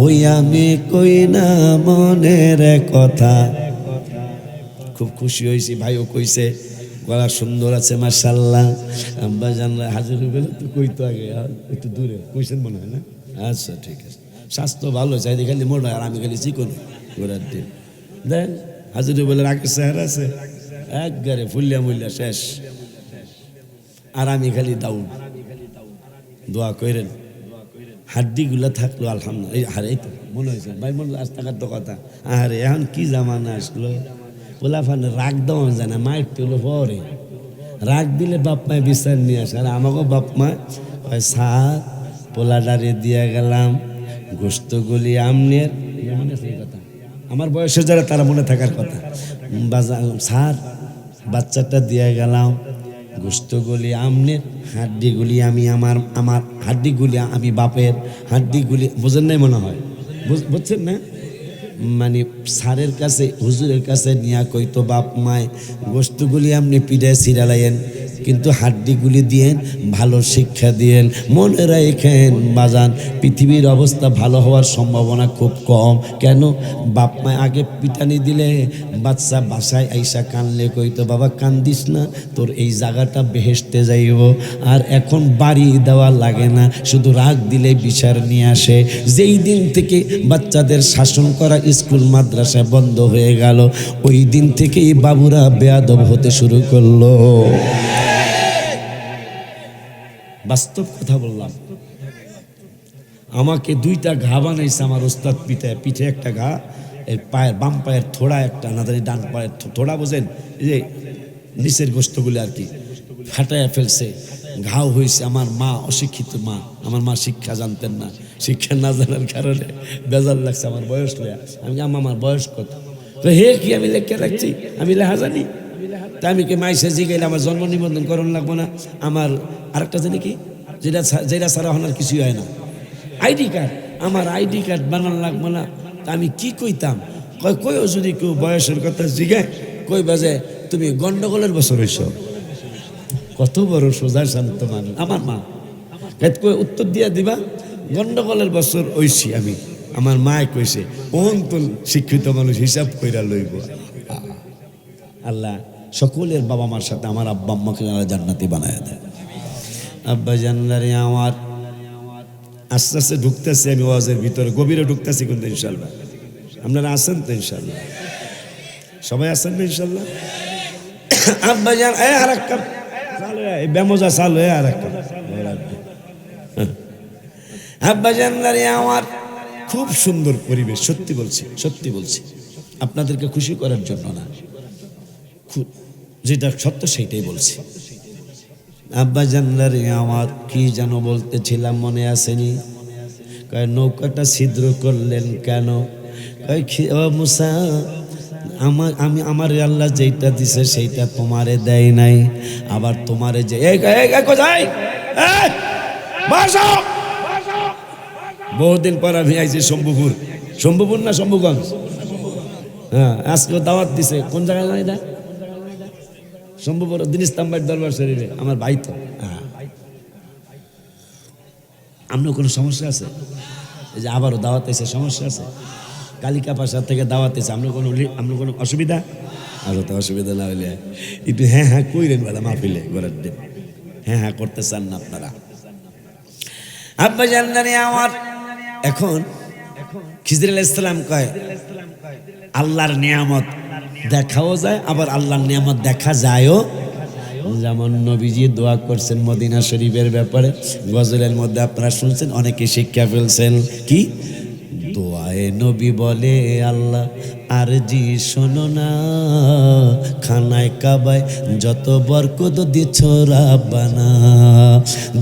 ওই আমি কই না মনের কথা। খুব খুশি হয়েছি, ভাইও কইছে গলা সুন্দর আছে মাশাআল্লাহ। আব্বা জানলা হাজির হয়ে তো কইতো আগে একটু দূরে কইছেন মনে হয় না? আচ্ছা ঠিক আছে, স্বাস্থ্য ভালো চাইতে খালি মোটা, আর আমি খালি চিকন গোড়ার দিন। দেন হাজির বলে রাখে চেহারা আছে একবারে ফুলিয়া মুলিয়া শেষ, আর আমি খালি দাউড। দোয়া করেন হাড্ডিগুলা থাকলো আলহামদুলিল্লাহ। আরে তো মনে হয়েছে ভাই, মনে আজ টাকার তো কথা। আরে এখন কি জামানা আসলো, পোলাফানে রাগ দেওয়া যায় না, মায়ের তুলো পরে রাগ দিলে বাপ মায় বিচার নিয়ে আসে। আর আমাকেও বাপ মা সার পোলা দাঁড়িয়ে দিয়ে গেলাম, গোস্তগুলি আমনের, মনে আছে এই কথা, আমার বয়সে যারা তারা মনে থাকার কথা। সার বাচ্চাটা দিয়ে গেলাম, গোস্তগুলি আমনের, হাড্ডিগুলি আমি আমার হাড্ডিগুলি আমি বাপের, হাড্ডিগুলি বোঝেন নাই মনে হয়, বুঝছেন না? মানে স্যারের কাছে হুজুরের কাছে নিয়া কইতো বাপ মায় গোস্তগুলি আপনি পিঠে ছিড়ালাইয়েন কিন্তু হাড্ডিগুলি দিয়েন, ভালো শিক্ষা দিয়েন, মনে রাখেন বাজান পৃথিবীর অবস্থা ভালো হওয়ার সম্ভাবনা খুব কম। কেন? বাপ মায় আগে পিটানি দিলে বাচ্চা বাসায় আইসা কানলে কইতো বাবা কান্দিস না, তোর এই জায়গাটা বেহেশতে যাইব। আর এখন বাড়ি দেওয়া লাগে না, শুধু রাগ দিলে বিচার নিয়ে আসে। যেই দিন থেকে বাচ্চাদের শাসন করা স্কুল মাদ্রাসা বন্ধ হয়ে গেল, ওই দিন থেকেই বাবুরা বেয়াদব হতে শুরু করলো। বাস্তব কথা বললাম। আমাকে 2টা ঘা বানাইছে আমার ওস্তাদ পিঠে, পিঠে একটা ঘা, এর পায়ের বাম পায়ের থোড়া একটা, নাদারি ডান পায়ের থোড়া বোঝেন, এই যে নিচের গোস্তগুলি আর কি ফাটাইয়া ফেলছে, ঘাও হয়েছে। আমার মা অশিক্ষিত মা, আমার মা শিক্ষা জানতেন না, শিক্ষা না জানার কারণে বেজার লাগছে। আমার বয়স লেয়া, আমি আমার বয়স কত, তো হে কি আমি লেখকে রাখছি, আমি লেখা জানি। তা আমি কি মাইসে জিগাইলে আমার জন্ম নিবন্ধন করণ লাগবো না? আমার আরেকটা জানি কি, যেটা ছাড়া হওয়ার কিছুই হয় না, আইডি কার্ড, আমার আইডি কার্ড বানানো লাগবো না? তা আমি কি কইতাম, কইও যদি কেউ বয়সের কথা জিগায়, কই বাজে তুমি গন্ডগোলের বছর হইছ। কত বড় সোজা শান্ত মানুষ আমার মা, কই উত্তর দিয়া দিবা গন্ডগোলের বছর হইছি আমি। আমার মায় কইছে কোন তোর শিক্ষিত মানুষ হিসাব কইরা লইব। আল্লাহ সকলের বাবা মার সাথে আমার আব্বা আম্মাকে জান্নাতি বানায় দেয়। আব্বা জান্নারে আমার আস্তে আস্তে ঢুকতেছি আমি ওয়াজের ভিতরে, গভীরে ঢুকতেছি কিন্তু ইনশাল্লাহ। আপনারা আছেন তো ইনশাল্লাহ? সবাই আছেন না ইনশাল্লাহ? আব্বা জান আর এক কাপ চালু, বেমোজা চালু, আর এক কাপ। আব্বা জান্নারে আমার খুব সুন্দর পরিবেশ, সত্যি বলছি, সত্যি বলছি, আপনাদেরকে খুশি করার জন্য না, যেটা সত্য সেইটাই বলছি। আব্বা জানলারে আমার কি যেন বলতেছিলাম মনে আসেনি? কয় নৌকাটা ছিদ্র করলেন কেন? কয় ও মুসা, আমার আল্লাহ যেইটা দিছে সেইটা তোমারে দেয় নাই, আবার তোমারে যে বহুদিন পর আমি আইছি শম্ভুপুর, শম্ভুপুর না শম্ভুগঞ্জ, হ্যাঁ আজকে দাওয়াত দিছে। কোন জায়গায় জানি না, শম্ভুপুর দিনিস তাম্বার দরবার শরীফে, আমার ভাই তো। হ্যাঁ, আপনার কোনো সমস্যা আছে? এই যে আবারও দাওয়াত এসে সমস্যা আছে? কালিকা পাশা থেকে দাওয়াত এসে আপনার কোনো অসুবিধা? আরো তো অসুবিধা না হইলে একটু হ্যাঁ হ্যাঁ কইরেন বেলা মাহফিলে ঘরের দিন, হ্যাঁ হ্যাঁ করতে চান না আপনারা। আব্বা জান্নারে আমার এখন খিজর আলাইহিস সালাম কয় আল্লাহর নিয়ামত দেখাও যায়, আবার আল্লাহর নিয়ামত দেখা যায়ও। যেমন নবীজি দোয়া করছেন মদিনা শরীফের ব্যাপারে, গজলের মধ্যে আপনারা শুনছেন, অনেকে শিক্ষা ফেলছেন। কি দোয়ায়ে নবী বলে আল্লাহ আর জি শোনো না, খানায় কাবায় যত বরকত দিছ রাব্বানা।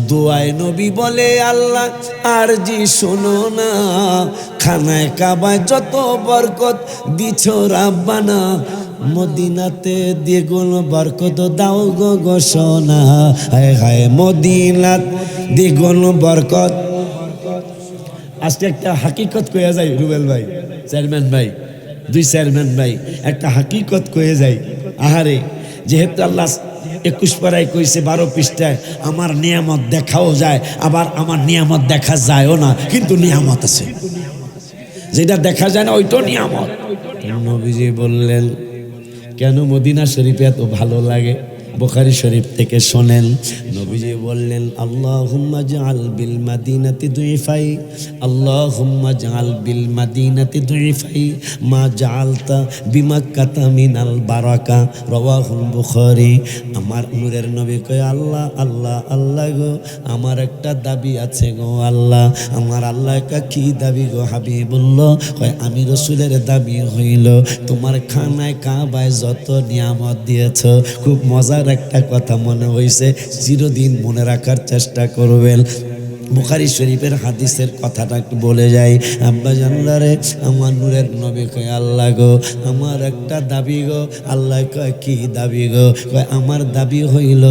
দোয়ায়ে নবী বলে আল্লাহ আর জি শোনো না, খানায় কাবায় যত বরকত দিছ রাব্বানা। মদিনাতে দ্বিগুণ বরকত দাও গো ঘোষণা, হায় হায় মদিনাত দ্বিগুণ বরকত। আজকে একটা হাকিকত কয়ে যায় রুবেল ভাই, চেয়ারম্যান ভাই, 2 চেয়ারম্যান ভাই, একটা হাকিকত কয়ে যায়। আহারে, যেহেতু আল্লাহ 21 পারায় কইছে 12 পৃষ্ঠায় আমার নিয়ামত দেখাও যায়, আবার আমার নিয়ামত দেখা যায়ও না, কিন্তু নিয়ামত আছে। যেটা দেখা যায় না ওইটাও নিয়ামত। নবীজি বললেন কেন মদিনা শরীফে এত ভালো লাগে? বুখারী শরীফ থেকে শোনেন, নবীজি বললেন আল্লাহুম্মা জাআল বিল মাদিনাতি দুইফাই, আল্লাহুম্মা জাআল বিল মাদিনাতি দুইফাই মা জাআলতা বিমাক্কাতা মিনাল বারাকা, রাওয়াহুল বুখারী। আমার নূরের নবী কয় আল্লাহ আল্লাহ আল্লাহ গো, আমার একটা দাবি আছে গো আল্লাহ। আমার আল্লাহ কি দাবি গো হাবিবুল্লাহ? কয় আমি রাসূলের দাবি হইল তোমার খানায় কাবায় যত নিয়ামত দিয়েছ, খুব মজার একটা কথা মনে হইছে, চিরদিন মনে রাখার চেষ্টা করবেন। বুখারী শরীফের হাদিসের কথাটা একটু বলে যাই। আব্বা জানলারে আমার নূরের নবী কয় আল্লাহ গো আমার একটা দাবি গো। আল্লাহ কয় কি দাবি গো? কয় আমার দাবি হইল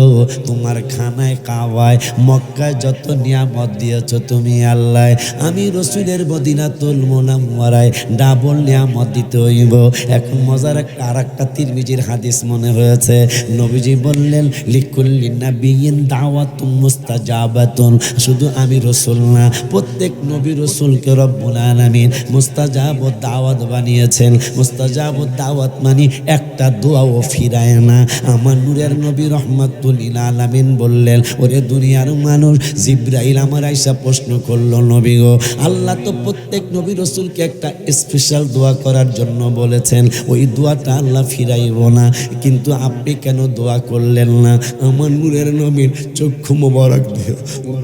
তোমার খানায় কাবায় মক্কায় যত নিয়ামত দিয়েছ তুমি আল্লাহ, আমি রসুলের মদিনাতুল মুনাওয়ারায় ডাবল নিয়ামত দিতে হইব। এখন মজার একটা আর একটা তিরমিজির হাদিস মনে হয়েছে। নবীজি বললেন লিকুল্লি নাবিয়িন দাওয়াতুন মুস্তাজাবাতুন, শুধু আমি রসুল না প্রত্যেক নবী রসুলকে রব্বুল আলামিন মুস্তাজাব ও দাওয়াত বানিয়েছেন। মুস্তাজাব ও দাওয়াত মানে একটা দোয়াও ফিরায় না। আমার নূরের নবী রহমাতুল লিল আলামিন বললেন ওরে দুনিয়ার মানুষ, জিবরাইল আমার আইসা প্রশ্ন করলো নবী গো আল্লাহ তো প্রত্যেক নবী রসুলকে একটা স্পেশাল দোয়া করার জন্য বলেছেন, ওই দোয়াটা আল্লাহ ফিরাইব না, কিন্তু আপনি কেন দোয়া করলেন না? আমার নূরের নবীর চক্ষু মোবারক দিয়ে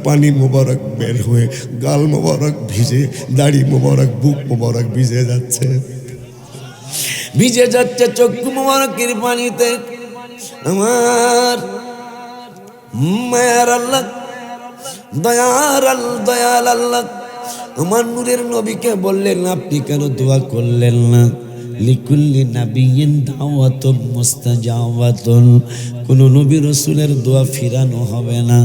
পানি মোবারক বের হয়ে গাল মোবারক ভিজে, দাড়ি মোবারক বুক মোবারক ভিজে যাচ্ছে, ভিজে যাচ্ছে চক্ষু মোবারকের পানিতে। আমার মায়ার আল্লাহ দয়াল আল্লাহ আমার নূরের নবীকে বললেন আপনি কেন দোয়া করলেন না? লিকুল্লি নাবিয়িন দাওয়াতুন মুস্তাজাবাতুন, কোন নবী রসুলের দোয়া ফিরানো হবে না।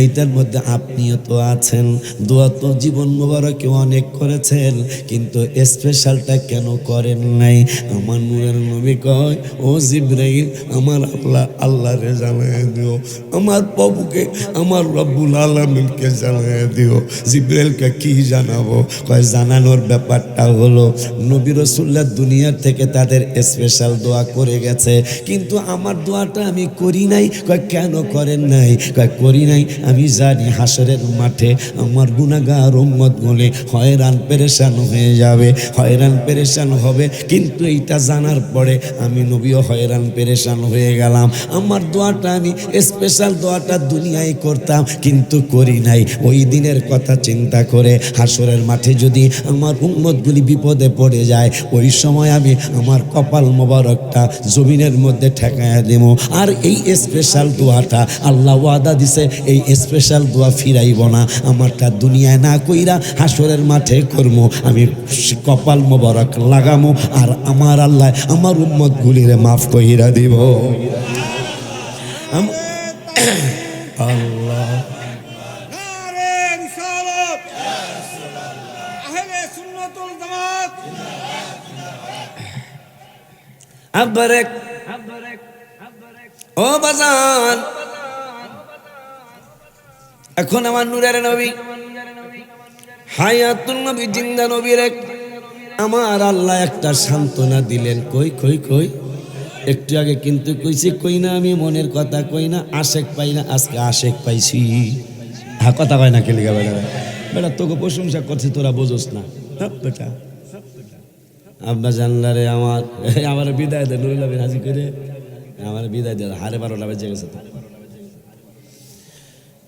এইটার মধ্যে আপনিও তো আছেন। দোয়া তো জীবন মোবারকে অনেক করেছেন, কিন্তু স্পেশালটা কেন করেন নাই? আমার নূরের নবী কয় ও জিবরাইল আমার আল্লাহরে জানায় দিও, আমার প্রভুকে আমার রব্বুল আলামিনকে জানায় দিও। জিবরাইলকে কি জানাবো? কয় জানানোর ব্যাপারটা হলো নবী রাসূলুল্লাহ দুনিয়া থেকে তাদের স্পেশাল দোয়া করে গেছে, কিন্তু আমার দোয়াটা আমি করি নাই। কয় কেন করেন নাই? কয় করি নাই আমি জানি হাসরের মাঠে আমার গুনাহগার উম্মত গুলি হয়রান পেরেশান হয়ে যাবে, হয়রান পেরেশান হবে, কিন্তু এইটা জানার পরে আমি নবীও হয়রান পেরেশান হয়ে গেলাম। আমার দোয়াটা আমি স্পেশাল দোয়াটা দুনিয়ায় করতাম, কিন্তু করি নাই। ওই দিনের কথা চিন্তা করে হাসরের মাঠে যদি আমার উম্মতগুলি বিপদে পড়ে যায়, ওই সময় আমি আমার কপাল মোবারকটা জমিনের মধ্যে ঠেকায়া দেব। আর এই স্পেশাল দোয়াটা আল্লাহ ওয়াদা দিছে, এই স্পেশাল দোয়া ফিরাইব না। আমারটা দুনিয়ায় না কইরা হাসরের মাঠে করব, আমি কপাল মোবারক লাগামো, আর আমার আল্লাহ আমার উম্মতগুলিরে মাফ কইরা দিব। আল্লাহ আব্বারেক ও বাজান, এখন আমার নূরের নবী হায়াতুন নবী জিন্দা নবীর আমার আল্লাহ একটা সান্ত্বনা দিলেন। কই কই কই একটু আগে কিন্তু কইছি কই না আমি মনের কথা কই না, আশেক পাই না, আজকে আশেক পাইছি। হ্যাঁ কথা কয় না কেলিগা বেটা, বেটা তোকে প্রশংসা করছি তোরা বোঝোস না বেটা। আব্বা জানলারে আমার বিদায় দেয় নুরুল আমিন হাজি করে আমার বিদায় দেয়, 12:30 বেজে গেছে।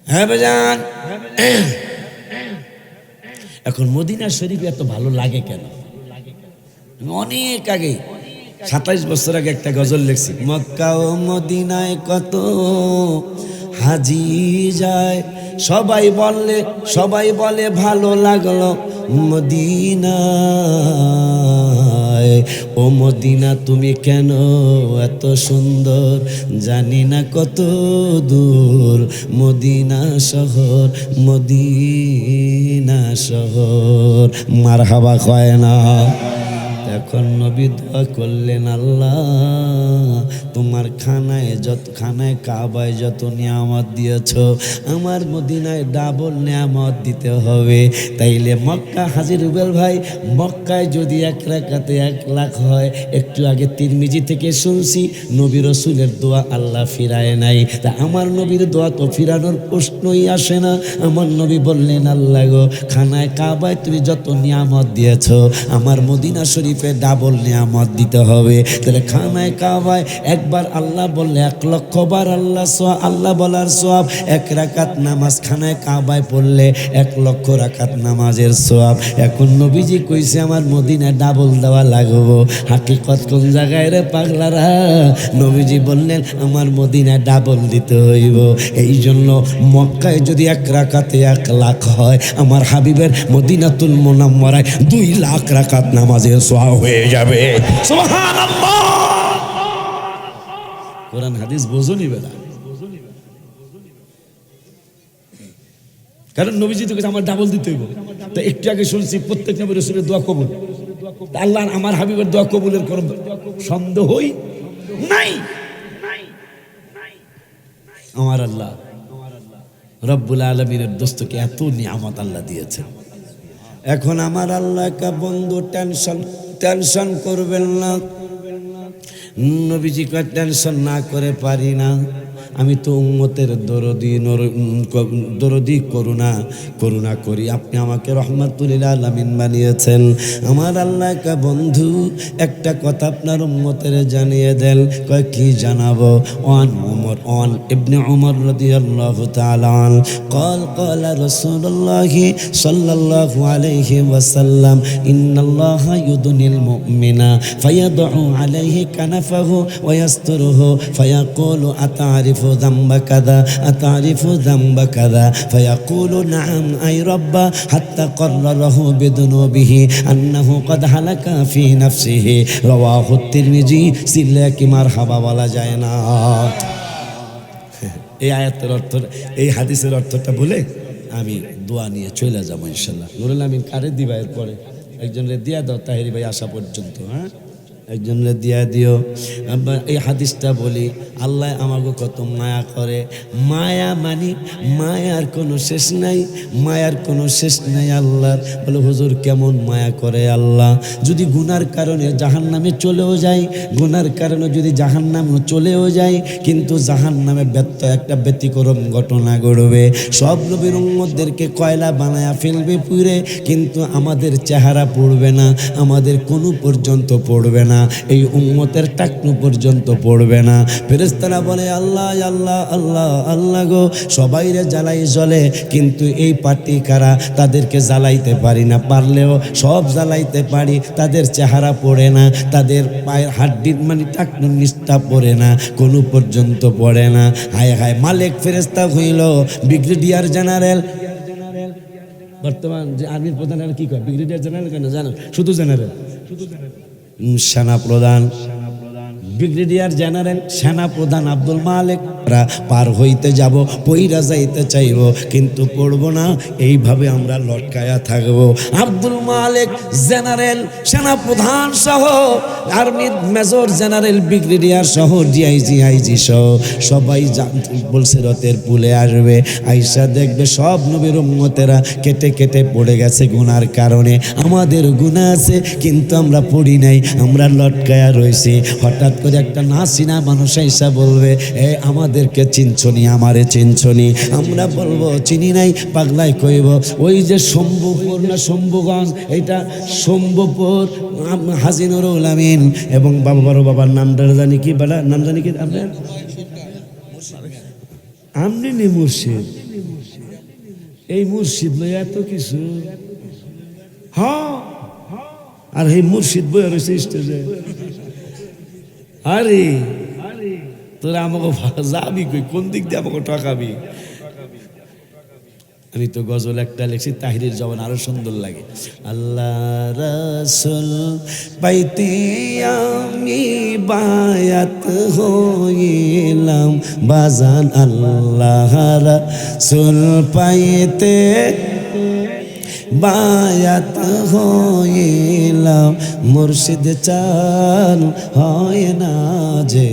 হ্যাঁ বেজান, এখন মদিনা শরীফ এত ভালো লাগে কেন? অনেক আগে 27 বছর আগে একটা গজল লিখছি, মক্কা ও মদিনায় কত হাজি যায়, সবাই বলে ভালো লাগলো মদিনায়। ও মদিনা তুমি কেন এত সুন্দর, জানি না কত দূর মদিনা শহর, মদিনা শহর। মারহাবা কয় না? এখন নবী দোয়া করলেন আল্লাহ তোমার খানায় কাবায় যত নিয়ামত দিয়েছ আমার মদিনায় ডাবল নিয়ামত দিতে হবে। তাইলে মক্কা হাজী রুবেল ভাই, মক্কায় যদি 1 রাকাতে 1 লাখ হয়, একটু আগে তিরমিজি থেকে শুনছি নবী রাসূলের দোয়া আল্লাহ ফিরায় নাই, তা আমার নবীর দোয়া তো ফিরানোর প্রশ্নই আসে না। আমার নবী বললেন আল্লাহ গো খানায় কাবায় তুমি যত নিয়ামত দিয়েছ আমার মদিনা শরীফ শরীফে ডাবল নিয়ামত দিতে হবে। তাহলে খানায় কাবায় একবার আল্লাহ বললে 1,00,000 বার আল্লাহ বলার সওয়াব, 1 রাকাত নামাজ খানায় কাবায় পড়লে 1,00,000 রাকাত নামাজের সওয়াব। এখন নবীজি কইছে আমার মদিনায় ডাবল দেওয়া লাগবো। হাকিকত কোন জায়গায় রে পাগলারা? নবীজি বললেন আমার মদিনায় ডাবল দিতে হইব। এই জন্য মক্কায় যদি 1 রাকাতে 1,00,000 হয়, আমার হাবিবের মদিনাতুল মুনাওয়ারায় 2,00,000 রাকাত নামাজের সওয়াব হয়ে যাবে। সুবহানাল্লাহ। কোরআন হাদিস বোঝনি বেলা, কারণ নবীজি তো আমার ডাবল দিতে হইব। তো একটু আগে শুনছি প্রত্যেক নবী রাসূলের দোয়া কবুল। আল্লাহ আমার হাবিবের দোয়া কবুলের কোনো সন্দেহই নাই। আমার আল্লাহ রব্বুল আলামিনের দোস্তকে এত নিয়ামত আল্লাহ দিয়েছে। এখন আমার আল্লাহ কা বন্ধু টেনশন করবেন না। নবীজি কয় টেনশন না করে পারি না, আমি তো উম্মতের দরদি করুণা করি। আপনি আমাকে রহমাতুল লিল আলামিন বানিয়েছেন। আমার আল্লাহ কা বন্ধু একটা কথা আপনার উম্মতের জানিয়ে দেন। কয় কি জানাবো? অন ইবনে উমর রাদিয়াল্লাহু তাআলা আন قال رسول الله صلى الله عليه وسلم إن الله يدني المؤمن فيضع عليه كنفه ويستره فيقول أتعرف ذنب كذا أتعرف ذنب كذا فيقول نعم أي رب حتى قرره بذنوبه أنه قد هلك في نفسه رواه الترمذي। সিল্লা কি মারহাবা বলা যায় না? এই আয়াতের অর্থ, এই হাদিসের অর্থটা বলে আমি দোয়া নিয়ে চলে যাবো ইনশাল্লাহ। নুরুল আমিন কারে দিবা এরপরে? একজনের দিয়া দাও তাহেরি ভাই আসা পর্যন্ত। হ্যাঁ, একজনের দিয়া দিও। এই হাদিসটা বলি, আল্লাহ আমাকে কত মায়া করে। মায়া মানি মায়ার কোনো শেষ নাই, মায়ার কোনো শেষ নাই আল্লাহর। বলে হুজুর কেমন মায়া করে আল্লাহ? যদি গুনার কারণে জাহান্নামে চলেও যায়, গুনার কারণে যদি জাহান্নামে চলেও যায়, কিন্তু জাহান্নামে একটা ব্যতিক্রম ঘটনা ঘটবে। সব নবীর উম্মতদেরকে কয়লা বানায়া ফেলবে পুড়ে, কিন্তু আমাদের চেহারা পড়বে না, আমাদের কোনো পর্যন্ত পড়বে না, এই উম্মতের টাকনু পর্যন্ত পড়বে না। ফেরেশতারা বলে আল্লাহ আল্লাহ আল্লাহ আল্লাহ গো, সবাইরে জ্বালাই জ্বলে, কিন্তু এই পার্টি কারা? তাদেরকে জ্বালাইতে পারি না, পারলেও সব জ্বালাইতে পারি, তাদের চেহারা পড়ে না, তাদের পায়ের হাড্ডির মানে টাকনুর নিচটা পড়ে না, কোনো পর্যন্ত পড়ে না। হায় হায়, মালিক ফেরেশতা হইল ব্রিগেডিয়ার জেনারেল। বর্তমান যে আর্মির প্রধান কি কয়? ব্রিগেডিয়ার জেনারেল কেন জানো? শুধু জেনারেল, সেনা প্রধান, ব্রিগেডিয়ার জেনারেল, সেনা প্রধান আব্দুল মালিক পার হইতে যাব, পইরা যাইতে চাইব, কিন্তু পড়ব না, এইভাবে আমরা লটকায়া থাকব। আব্দুল মালিক জেনারেল, সেনা প্রধান সহ, আর্মির মেজর জেনারেল, ব্রিগেডিয়ার সহ, ডিআইজি সহ সবাই বলছে রথের পুলে আসবে, আইসা দেখবে সব নবীর উম্মতেরা কেটে কেটে পড়ে গেছে গুনার কারণে। আমাদের গুনাহ আছে কিন্তু আমরা পড়ি নাই, আমরা লটকায়া রয়েছি। হঠাৎ করে একটা না চিনা মানুষ আইসা বলবে এ আমাদেরকে চিনছনি, আমারে চিনছনি? আমরা বলবো চিনি নাই। পাগলাই কইব ওই যে শম্ভুপুর না শম্ভুগঞ্জ, এটা শম্ভুপুর, হাজী নুরুল আমিন এবং বাবার নামটা জানি কি, বেলা নাম জানি কি আপনার? আমনি নি মুর্শিদ, এই মুর্শিদ লই এত কিছু। হ্যাঁ, আর এই মুর্শিদ বই রয়েছে স্টেজে। আরে তোরা আমাকে যাবি কই? কোন দিক দিয়ে আমাকে ঠকাবি? আমি তো গজল একটা লেখছি, তাহিরের জবান আরো সুন্দর লাগে। আল্লাহ রাসূল পাইতে আমি বায়াত হইলাম বাজান, আল্লাহ রাসূল পাইতে বায়াত হইলাম, মুর্শিদ চান হয় না যে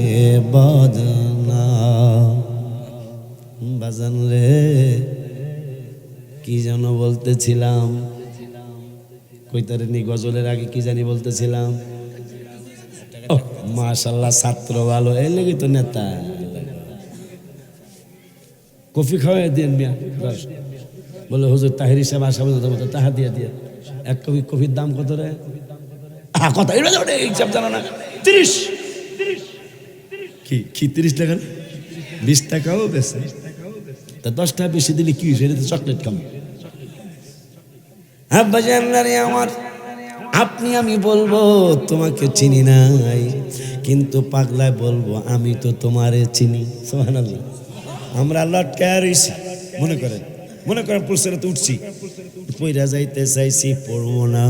বদনাম। বাজান রে কি যেন বলতেছিলাম, কইতারেনি গজলের আগে কি জানি বলতেছিলাম। মাশাআল্লাহ, ছাত্র ভালো, এই লেগে তো নেতা। কফি খাওয়াই দেন মিয়া। বলে হুজুর তাহিরি সাহেব আসা পর্যন্ত তাহা দিয়ে এক কফির দাম কত রে? কথা এটা হিসাব জানো না? 30 কি 30 টাকা, 20 টাকাও বেশি। তা 10 টাকা বেশি দিলে কি হয়েছে? এটা তো চকলেট খাম। আমার আপনি আমি বলবো তোমাকে চিনি নাই, কিন্তু পাগলায় বলবো আমি তো তোমারে চিনি। সুবহানাল্লাহ। আমরা লটকায় রইছি। মনে করেন পুলিশের তো উঠছি, পইরা যাইতে চাইছি, পড়বো না।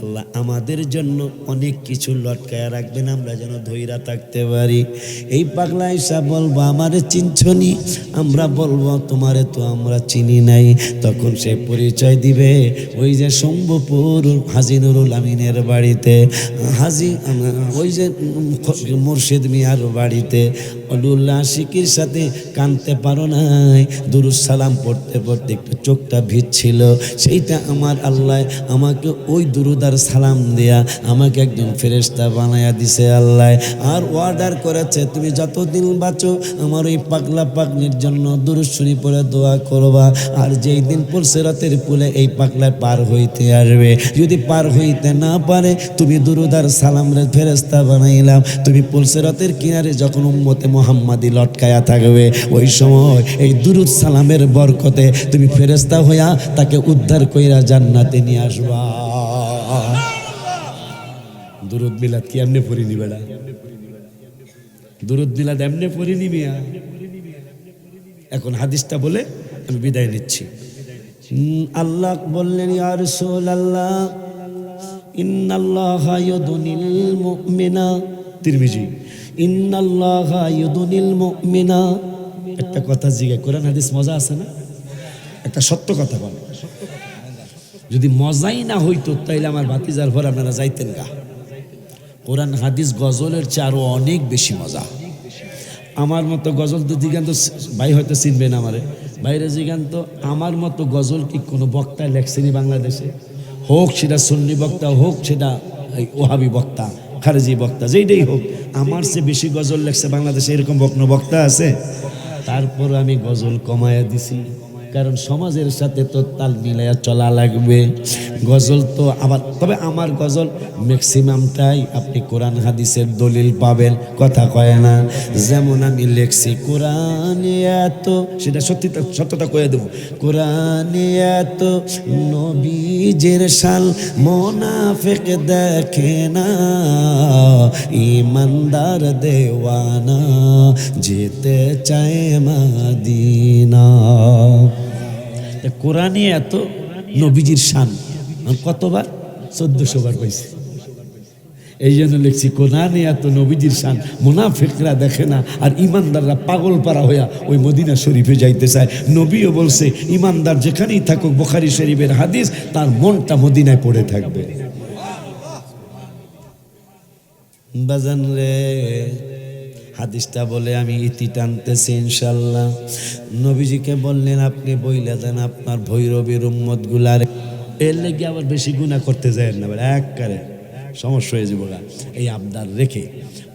আল্লাহ আমাদের জন্য অনেক কিছু লটকায় রাখবেন, আমরা যেন ধৈর্য থাকতে পারি। এই পাগলা ঈসা বলবো আমারে চিনছনি, আমরা বলবো তোমারে তো আমরা চিনি নাই। তখন সে পরিচয় দিবে ওই যে শম্ভুপুর হাজী নুরুল আমিনের বাড়িতে, ওই যে মুর্শিদ মিয়ার বাড়িতে অলুল্লাহ আশিকির সাথে কানতে পারো নাই, দুরুদ সালাম পড়তে পড়তে একটু চোখটা ভিজছিল, সেইটা আমার আল্লাহ আমাকে ওই দুরুদ আর সালাম দেয়া আমাকে একজন ফেরেশতা বানায়া দিছে আল্লাহ। আর অর্ডার করেছে তুমি যতদিন বাঁচো আমার ওই পাগলা পাগলির জন্য দুরুদ শরীফ পড়ে দোয়া করবা। আর যেই দিন পুলসিরাতের পুলে এই পাগলা পার হইতে আসবে, যদি পার হইতে না পারে তুমি দুরুদ আর সালামরে ফেরেশতা বানাইলাম, তুমি পুলসিরাতের কিনারে যখন উম্মতে মুহাম্মাদি লটকায়া থাকবে, ওই সময় এই দুরুদ সালামের বরকতে তুমি ফেরেশতা হইয়া তাকে উদ্ধার কইরা জান্নাতে নিয়ে আসবা। দুরুদ মিলাদ কি এমনি পড়িনি বেড়া? দুরুদ মিলাদ এমনি পড়িনি মিয়া। এখন হাদিসটা বলে আমি বিদায় নিচ্ছি। আল্লাহ বললেন ইয়া রাসূলুল্লাহ ইন্নাল্লাহা ইউদনিল মুমিনা, তিরমিজি, ইন্নাল্লাহা ইউদনিল মুমিনা। একটা কথা জিজ্ঞাসা, কোরআন হাদিস মজা আছে না? একটা সত্য কথা বল। যদি মজাই না হইতো তাইলে আমার ভাতিজার ঘর আপনারা যাইতেন গা। কোরআন হাদিস গজলের চেয়ে আরো অনেক বেশি মজা। আমার মতো গজল তো জিগান্ত ভাই হয়তো চিনবেন আমারে, বাইরে জিগান্ত আমার মতো গজল কি কোনো বক্তা লেখছেনি বাংলাদেশে? হোক সেটা সুন্নি বক্তা, হোক সেটা ওহাবি বক্তা, খারেজি বক্তা, যেইটাই হোক, আমার চেয়ে বেশি গজল লেখছে বাংলাদেশে এরকম কোনো বক্তা আছে? তারপর আমি গজল কমায়া দিছি, কারণ সমাজের সাথে তো তাল মিলাইয়া চলা লাগবে। গজল তো আবার, তবে আমার গজল ম্যাক্সিমামটাই আপনি কোরআন হাদিসের দলিল পাবেন, কথা কয় না। যেমন আমি লেখছি কোরআনে এত, সেটা সত্যতা কয়ে দেব, কোরআনে এত নবীজের শান মুনাফিক দেখে না, ঈমানদার দেওয়ানা যেতে চায় মদিনা। কোরআনে এত নবীজির শান কতবার? 1400 বার পাইছি। এই জন্য লিখছি কোরআনে এত নবীজির শান মুনাফিকরা দেখে না, আর ইমানদাররা পাগল পারা হইয়া ওই মদিনা শরীফে যাইতে চায়। নবীও বলছে ইমানদার যেখানেই থাকুক, বুখারী শরীফের হাদিস, তার মনটা মদিনায় পড়ে থাকবে। বাজান রে, হাদিসটা বলে আমি ইতি টানতেছি ইনশাল্লাহ। নবীজিকে বললেন আপনি বইলা দেন আপনার ভৈরবের উম্মত গুলার, এর লেগে আবার বেশি গুনাহ করতে যায় না, একবারে সমস্যা হয়ে যাবো। এই আবদার রেখে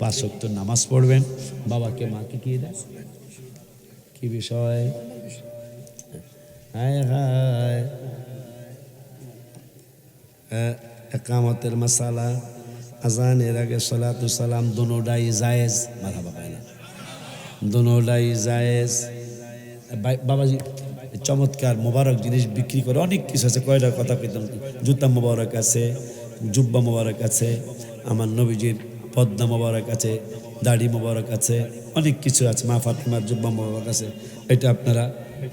5 ওয়াক্ত নামাজ পড়বেন, বাবাকে মাকে কি দেয়, কি বিষয়, হায় হায় একামতের মাসালা, আজানের আগে সালাতু সালাম দোনোটাই জায়েজ, মারহাবা পায় না, দোনোটাই জায়েজ। বাবাজি চমৎকার মোবারক জিনিস বিক্রি করে, অনেক কিছু আছে, কয়টা কথা পেতাম, জুতা মোবারক আছে, জুব্বা মোবারক আছে, আমার নবীজির পদ্মা মোবারক আছে, দাড়ি মোবারক আছে, অনেক কিছু আছে, মা ফাতিমার জুব্বা মোবারক আছে। এটা আপনারা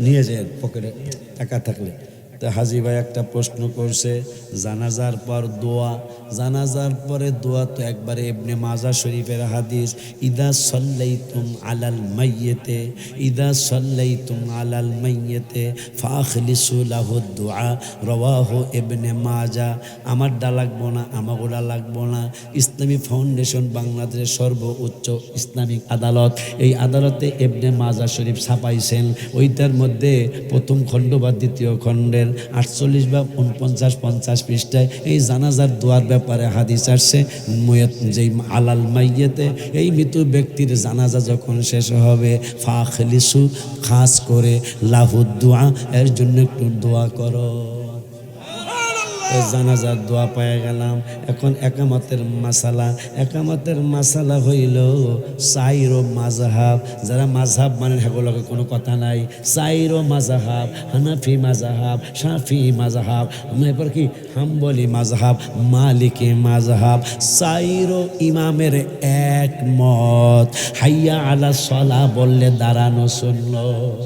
নিয়ে যান পকেটে টাকা থাকলে। তা হাজি ভাই একটা প্রশ্ন করছে, জানাজার পর দোয়া, জানাজার পরে দোয়া তো একবারে ইবনে মাজাহ শরীফের হাদিস, ইদা সাল্লাইতুম আলাল মাইয়িতে, ইদা সাল্লাইতুম আলাল মাইয়িতে ফাখলিসু লাহু দুআ, রাওয়াহু ইবনে মাজাহ। আমারটা লাগবো না, আমাগোটা লাগবো না। ইসলামী ফাউন্ডেশন বাংলাদেশের সর্বোচ্চ ইসলামিক আদালত, এই আদালতে ইবনে মাজাহ শরীফ ছাপাইছেন। ওইটার মধ্যে প্রথম খণ্ড বা দ্বিতীয় খণ্ডের 48 বা 49 50 পৃষ্ঠায় এই জানাজার দোয়ার ব্যাপারে হাদিস আসছে। যেই আলাল মাইয়েতে, এই মৃত ব্যক্তির জানাজা যখন শেষ হবে, ফাখলিসু, খাস করে লাহু দুআ, এর জন্য একটু দোয়া করো। জানাজার দোয়া পেয়ে গেলাম। এখন একামতের মাসালা হইল সাইরো মাযহাব। যারা মাযহাব মানে সেগুলোকে কোনো কথা নাই। সাইরো মাযহাব, হানাফি মাযহাব, শাফি মাযহাব, এরপর কি হাম্বলি মাযহাব, মালিকি মাযহাব, সাইরো ইমামের এক মত। হাইয়া আলা সলা বললে দাঁড়ানো সুন্নাত,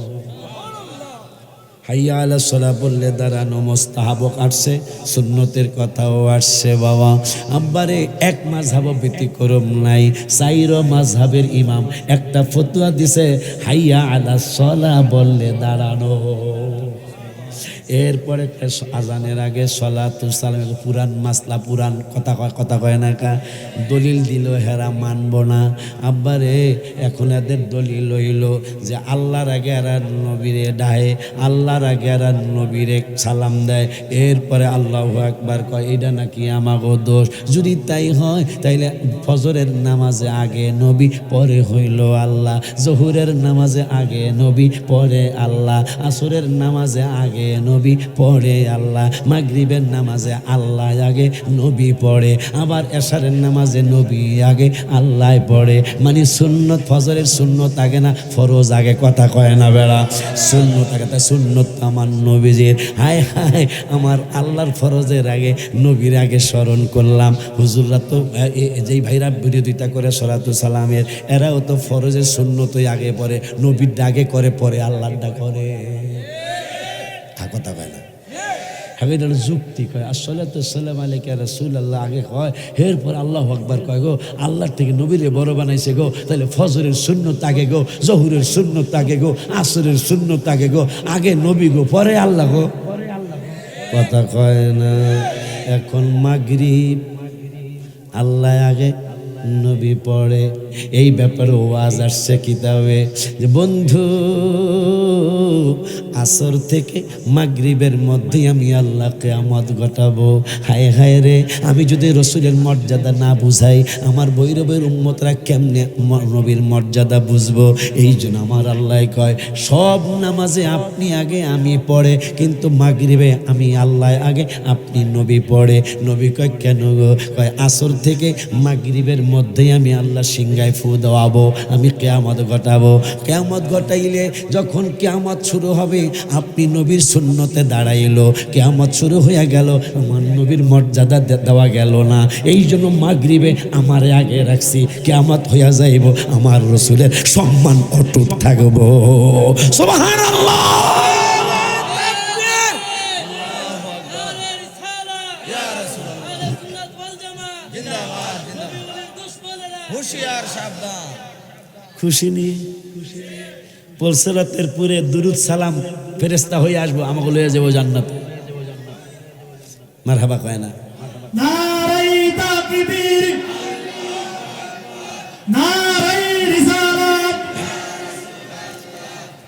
হাইয়া আলা সলা বললে দাঁড়ানো মুস্তাহাব আসছে, সুন্নতের কথাও আসছে। বাবা আব্বারে এক মাযহাব ব্যতিক্রম নাই। সাইরো মাযহাবের ইমাম একটা ফতোয়া দিছে, হাইয়া আলা সলা বললে দাঁড়ানো। এরপরে আজানের আগে সলাতু সালাম, পুরান মাসলা, পুরান কথা কয় না কা, দলিল দিল হেরা মানব না। আব্বারে এখন এদের দলিল হইল যে আল্লাহর আগে এরা নবীরে ডাহে, আল্লাহর আগে এরা নবীরে সালাম দেয়, এরপরে আল্লাহু আকবার কয়। এটা নাকি আমাগো দোষ। যদি তাই হয় তাইলে ফজরের নামাজে আগে নবী, পরে হইল আল্লাহ। জহুরের নামাজে আগে নবী, পরে আল্লাহ। আসরের নামাজে আগে নবী, পড়ে আল্লাহ। মাগরিবের নামাজে আল্লাহ আগে, নবী পড়ে। আবার এশারের নামাজে নবী আগে, আল্লাহ পড়ে। মানে সুন্নত, ফজরের সুন্নত আগে না ফরজ আগে? কথা কয় না বেড়া? সুন্নত আগে। তাই সুন্নত আমার নবীজির। হায় হায়, আমার আল্লাহর ফরজের আগে নবীর আগে স্মরণ করলাম। হুজুররা তো যেই ভাইরা বিরোধিতা করে সলাতু সালামের, এরাও তো ফরজের সুন্নতই আগে পড়ে, নবীর আগে করে, পরে আল্লাহটা করে। কথা কয় না? আমি এটা যুক্তি কয়। আসলে তো সালাম আলাইকা রাসূলুল্লাহ আগে কয়, এরপর আল্লাহু আকবার কয় গো। আল্লাহর থেকে নবীরে বড় বানাইছে গো, তাহলে ফজরের সুন্নত আগে গো, জহুরের সুন্নত আগে গো, আসরের সুন্নত আগে গো, আগে নবী গো, পরে আল্লাহ গো। কথা কয় না? এখন মাগরিব আল্লাহ আগে, নবী পড়ে। এই ব্যাপারে ওয়াজ আসছে কিতাবে যে বন্ধু, আসর থেকে মাগরিবের মধ্যে আমি আল্লাহ কিয়ামত ঘটাবো। হায় হায় রে, আমি যদি রসুলের মর্যাদা না বুঝাই, আমার বৈরবের উম্মতরা কেমনে নবীর মর্যাদা বুঝবো? এই জন্য আমার আল্লাহ কয়, সব নামাজে আপনি আগে, আমি পড়ে, কিন্তু মাগরিবে আমি আল্লাহ আগে, আপনি নবী পড়ে। নবী কয় কেন গো? কয় আসর থেকে মাগরিবের মধ্যেই আমি আল্লাহ সিংহায় ফু দেওয়াবো, আমি কিয়ামত ঘটাবো। কিয়ামত ঘটাইলে যখন কিয়ামত শুরু হবে, আপনি নবীর সুন্নতে দাঁড়াইলো, কিয়ামত শুরু হয়ে গেল, আমার নবীর মর্যাদা দেওয়া গেল না। এই জন্য মাগরিবে আমার আগে রাখছি, কিয়ামত হইয়া যাইব, আমার রসুলের সম্মান অটুট থাকবো। সুবহানাল্লাহ। খুশি নিয়ে পলসরাতের পুরে দুরুদ সালাম ফেরেশতা হয়ে আসবো, আমাকে লয়ে যাবো জান্নাত। মারহাবা কয় না? নারায়ে তাকবীর, নারায়ে রিসালাত।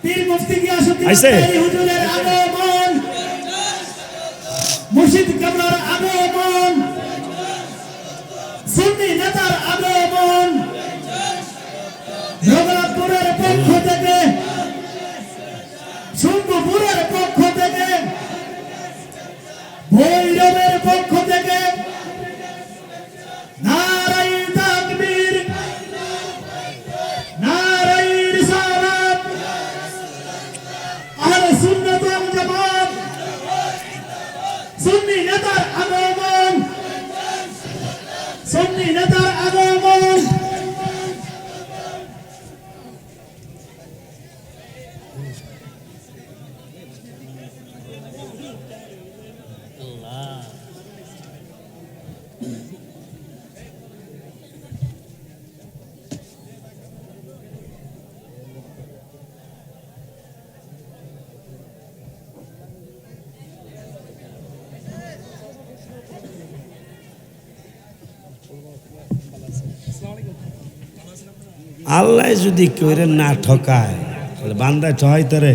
পীর মুফতি গিয়াসউদ্দিন আজমারি হুজুরের আগমন, মুর্শিদ কেবলার আগমন, সুন্নি নেতার আগমন, রঘুনাথপুরের পক্ষ থেকে, শম্ভুপুরের পক্ষ থেকে, ভৈরবের পক্ষ থেকে নারায়ে তাকবীর, নারায়ে রিসালাত। আহলে সুন্নাত ওয়াল জামাত, সুন্নি নেতার আগমন, সুন্নি নেতার আগমন। আল্লাহ যদি কেউ না ঠকায়, তাহলে বান্দায় ঠকাইতে রে,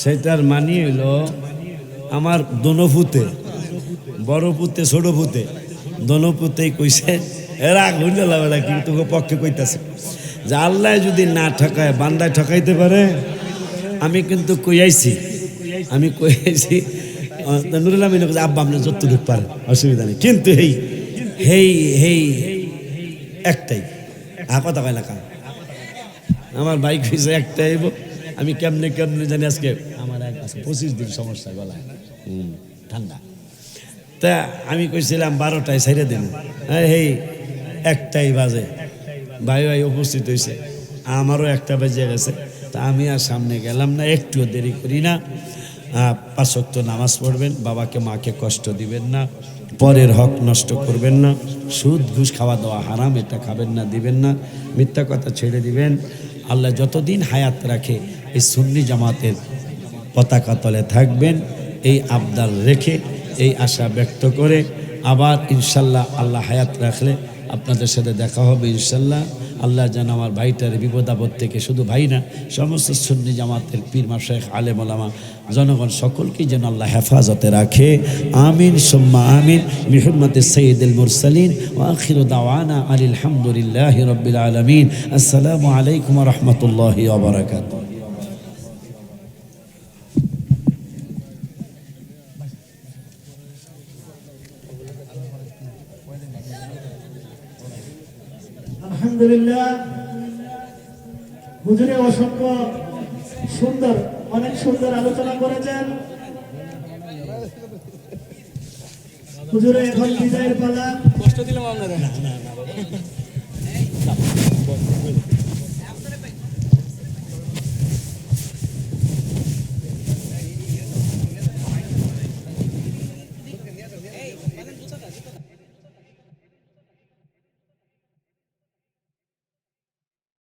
সেটার মানি হইল আমার দোনো পুতে, বড় পুতে ছোট পুতে, দোনো পুতেই কইছে, এরা ঘুরলে লাগবে কিন্তু পক্ষে কইতাছে যে আল্লাহ যদি না ঠকায়, বান্দায় ঠকাইতে পারে। আমি কিন্তু কইয়াইছি নুরুল আমিন আব্বা আপনি যতটুক পারেন অসুবিধা নেই, কিন্তু হেই হেই হেই একটাই কথা কয় না কাম আমার বাইক হয়েছে একটাই, আমি কেমনে কেমনে জানি আজকে আমার 25 দিন সমস্যা গলায় ঠান্ডা, তা আমি কইছিলাম 12টায় ছেড়ে দিন, হেই একটাই বাজে ভাই ভাই উপস্থিত হয়েছে, আমারও একটা বেজে গেছে, তা আমি আর সামনে গেলাম না, একটুও দেরি করি না। 5 ওয়াক্ত নামাজ পড়বেন, বাবাকে মাকে কষ্ট দিবেন না, পরের হক নষ্ট করবেন না, সুদ ঘুষ খাওয়া দাওয়া হারাম, এটা খাবেন না দিবেন না, মিথ্যা কথা ছেড়ে দিবেন। আল্লাহ যতদিন হায়াত রাখে এই সুন্নি জামাতের পতাকা তলে থাকবেন, এই আবদার রেখে এই আশা ব্যক্ত করে আবার ইনশাল্লাহ আল্লাহ হায়াত রাখলে আপনাদের সাথে দেখা হবে ইনশাল্লাহ। আল্লাহ যেন আমার ভাইটার বিপদ আপদ থেকে, শুধু ভাই না সমস্ত সুন্নি জামাতের পীর মাশায়েখ আলেম ওলামা জনগণ সকলকেই যেন আল্লাহ হেফাজতে রাখে, আমিন সুম্মা আমিন। বিহুরমাতি সাইয়্যিদুল মুরসালিন ওয়া আখিরু দাওয়ানা আনিল হামদুলিল্লাহি রাব্বিল আলামিন। আসসালামু আলাইকুম ওয়া রাহমাতুল্লাহি ওয়া বারাকাতুহু। আলহামদুলিল্লাহ, হুজুরে অসংখ্য সুন্দর, অনেক সুন্দর আলোচনা করেছেন। হুজুরে এখন বিদায়ের পালা। কষ্ট দিলাম আপনারা।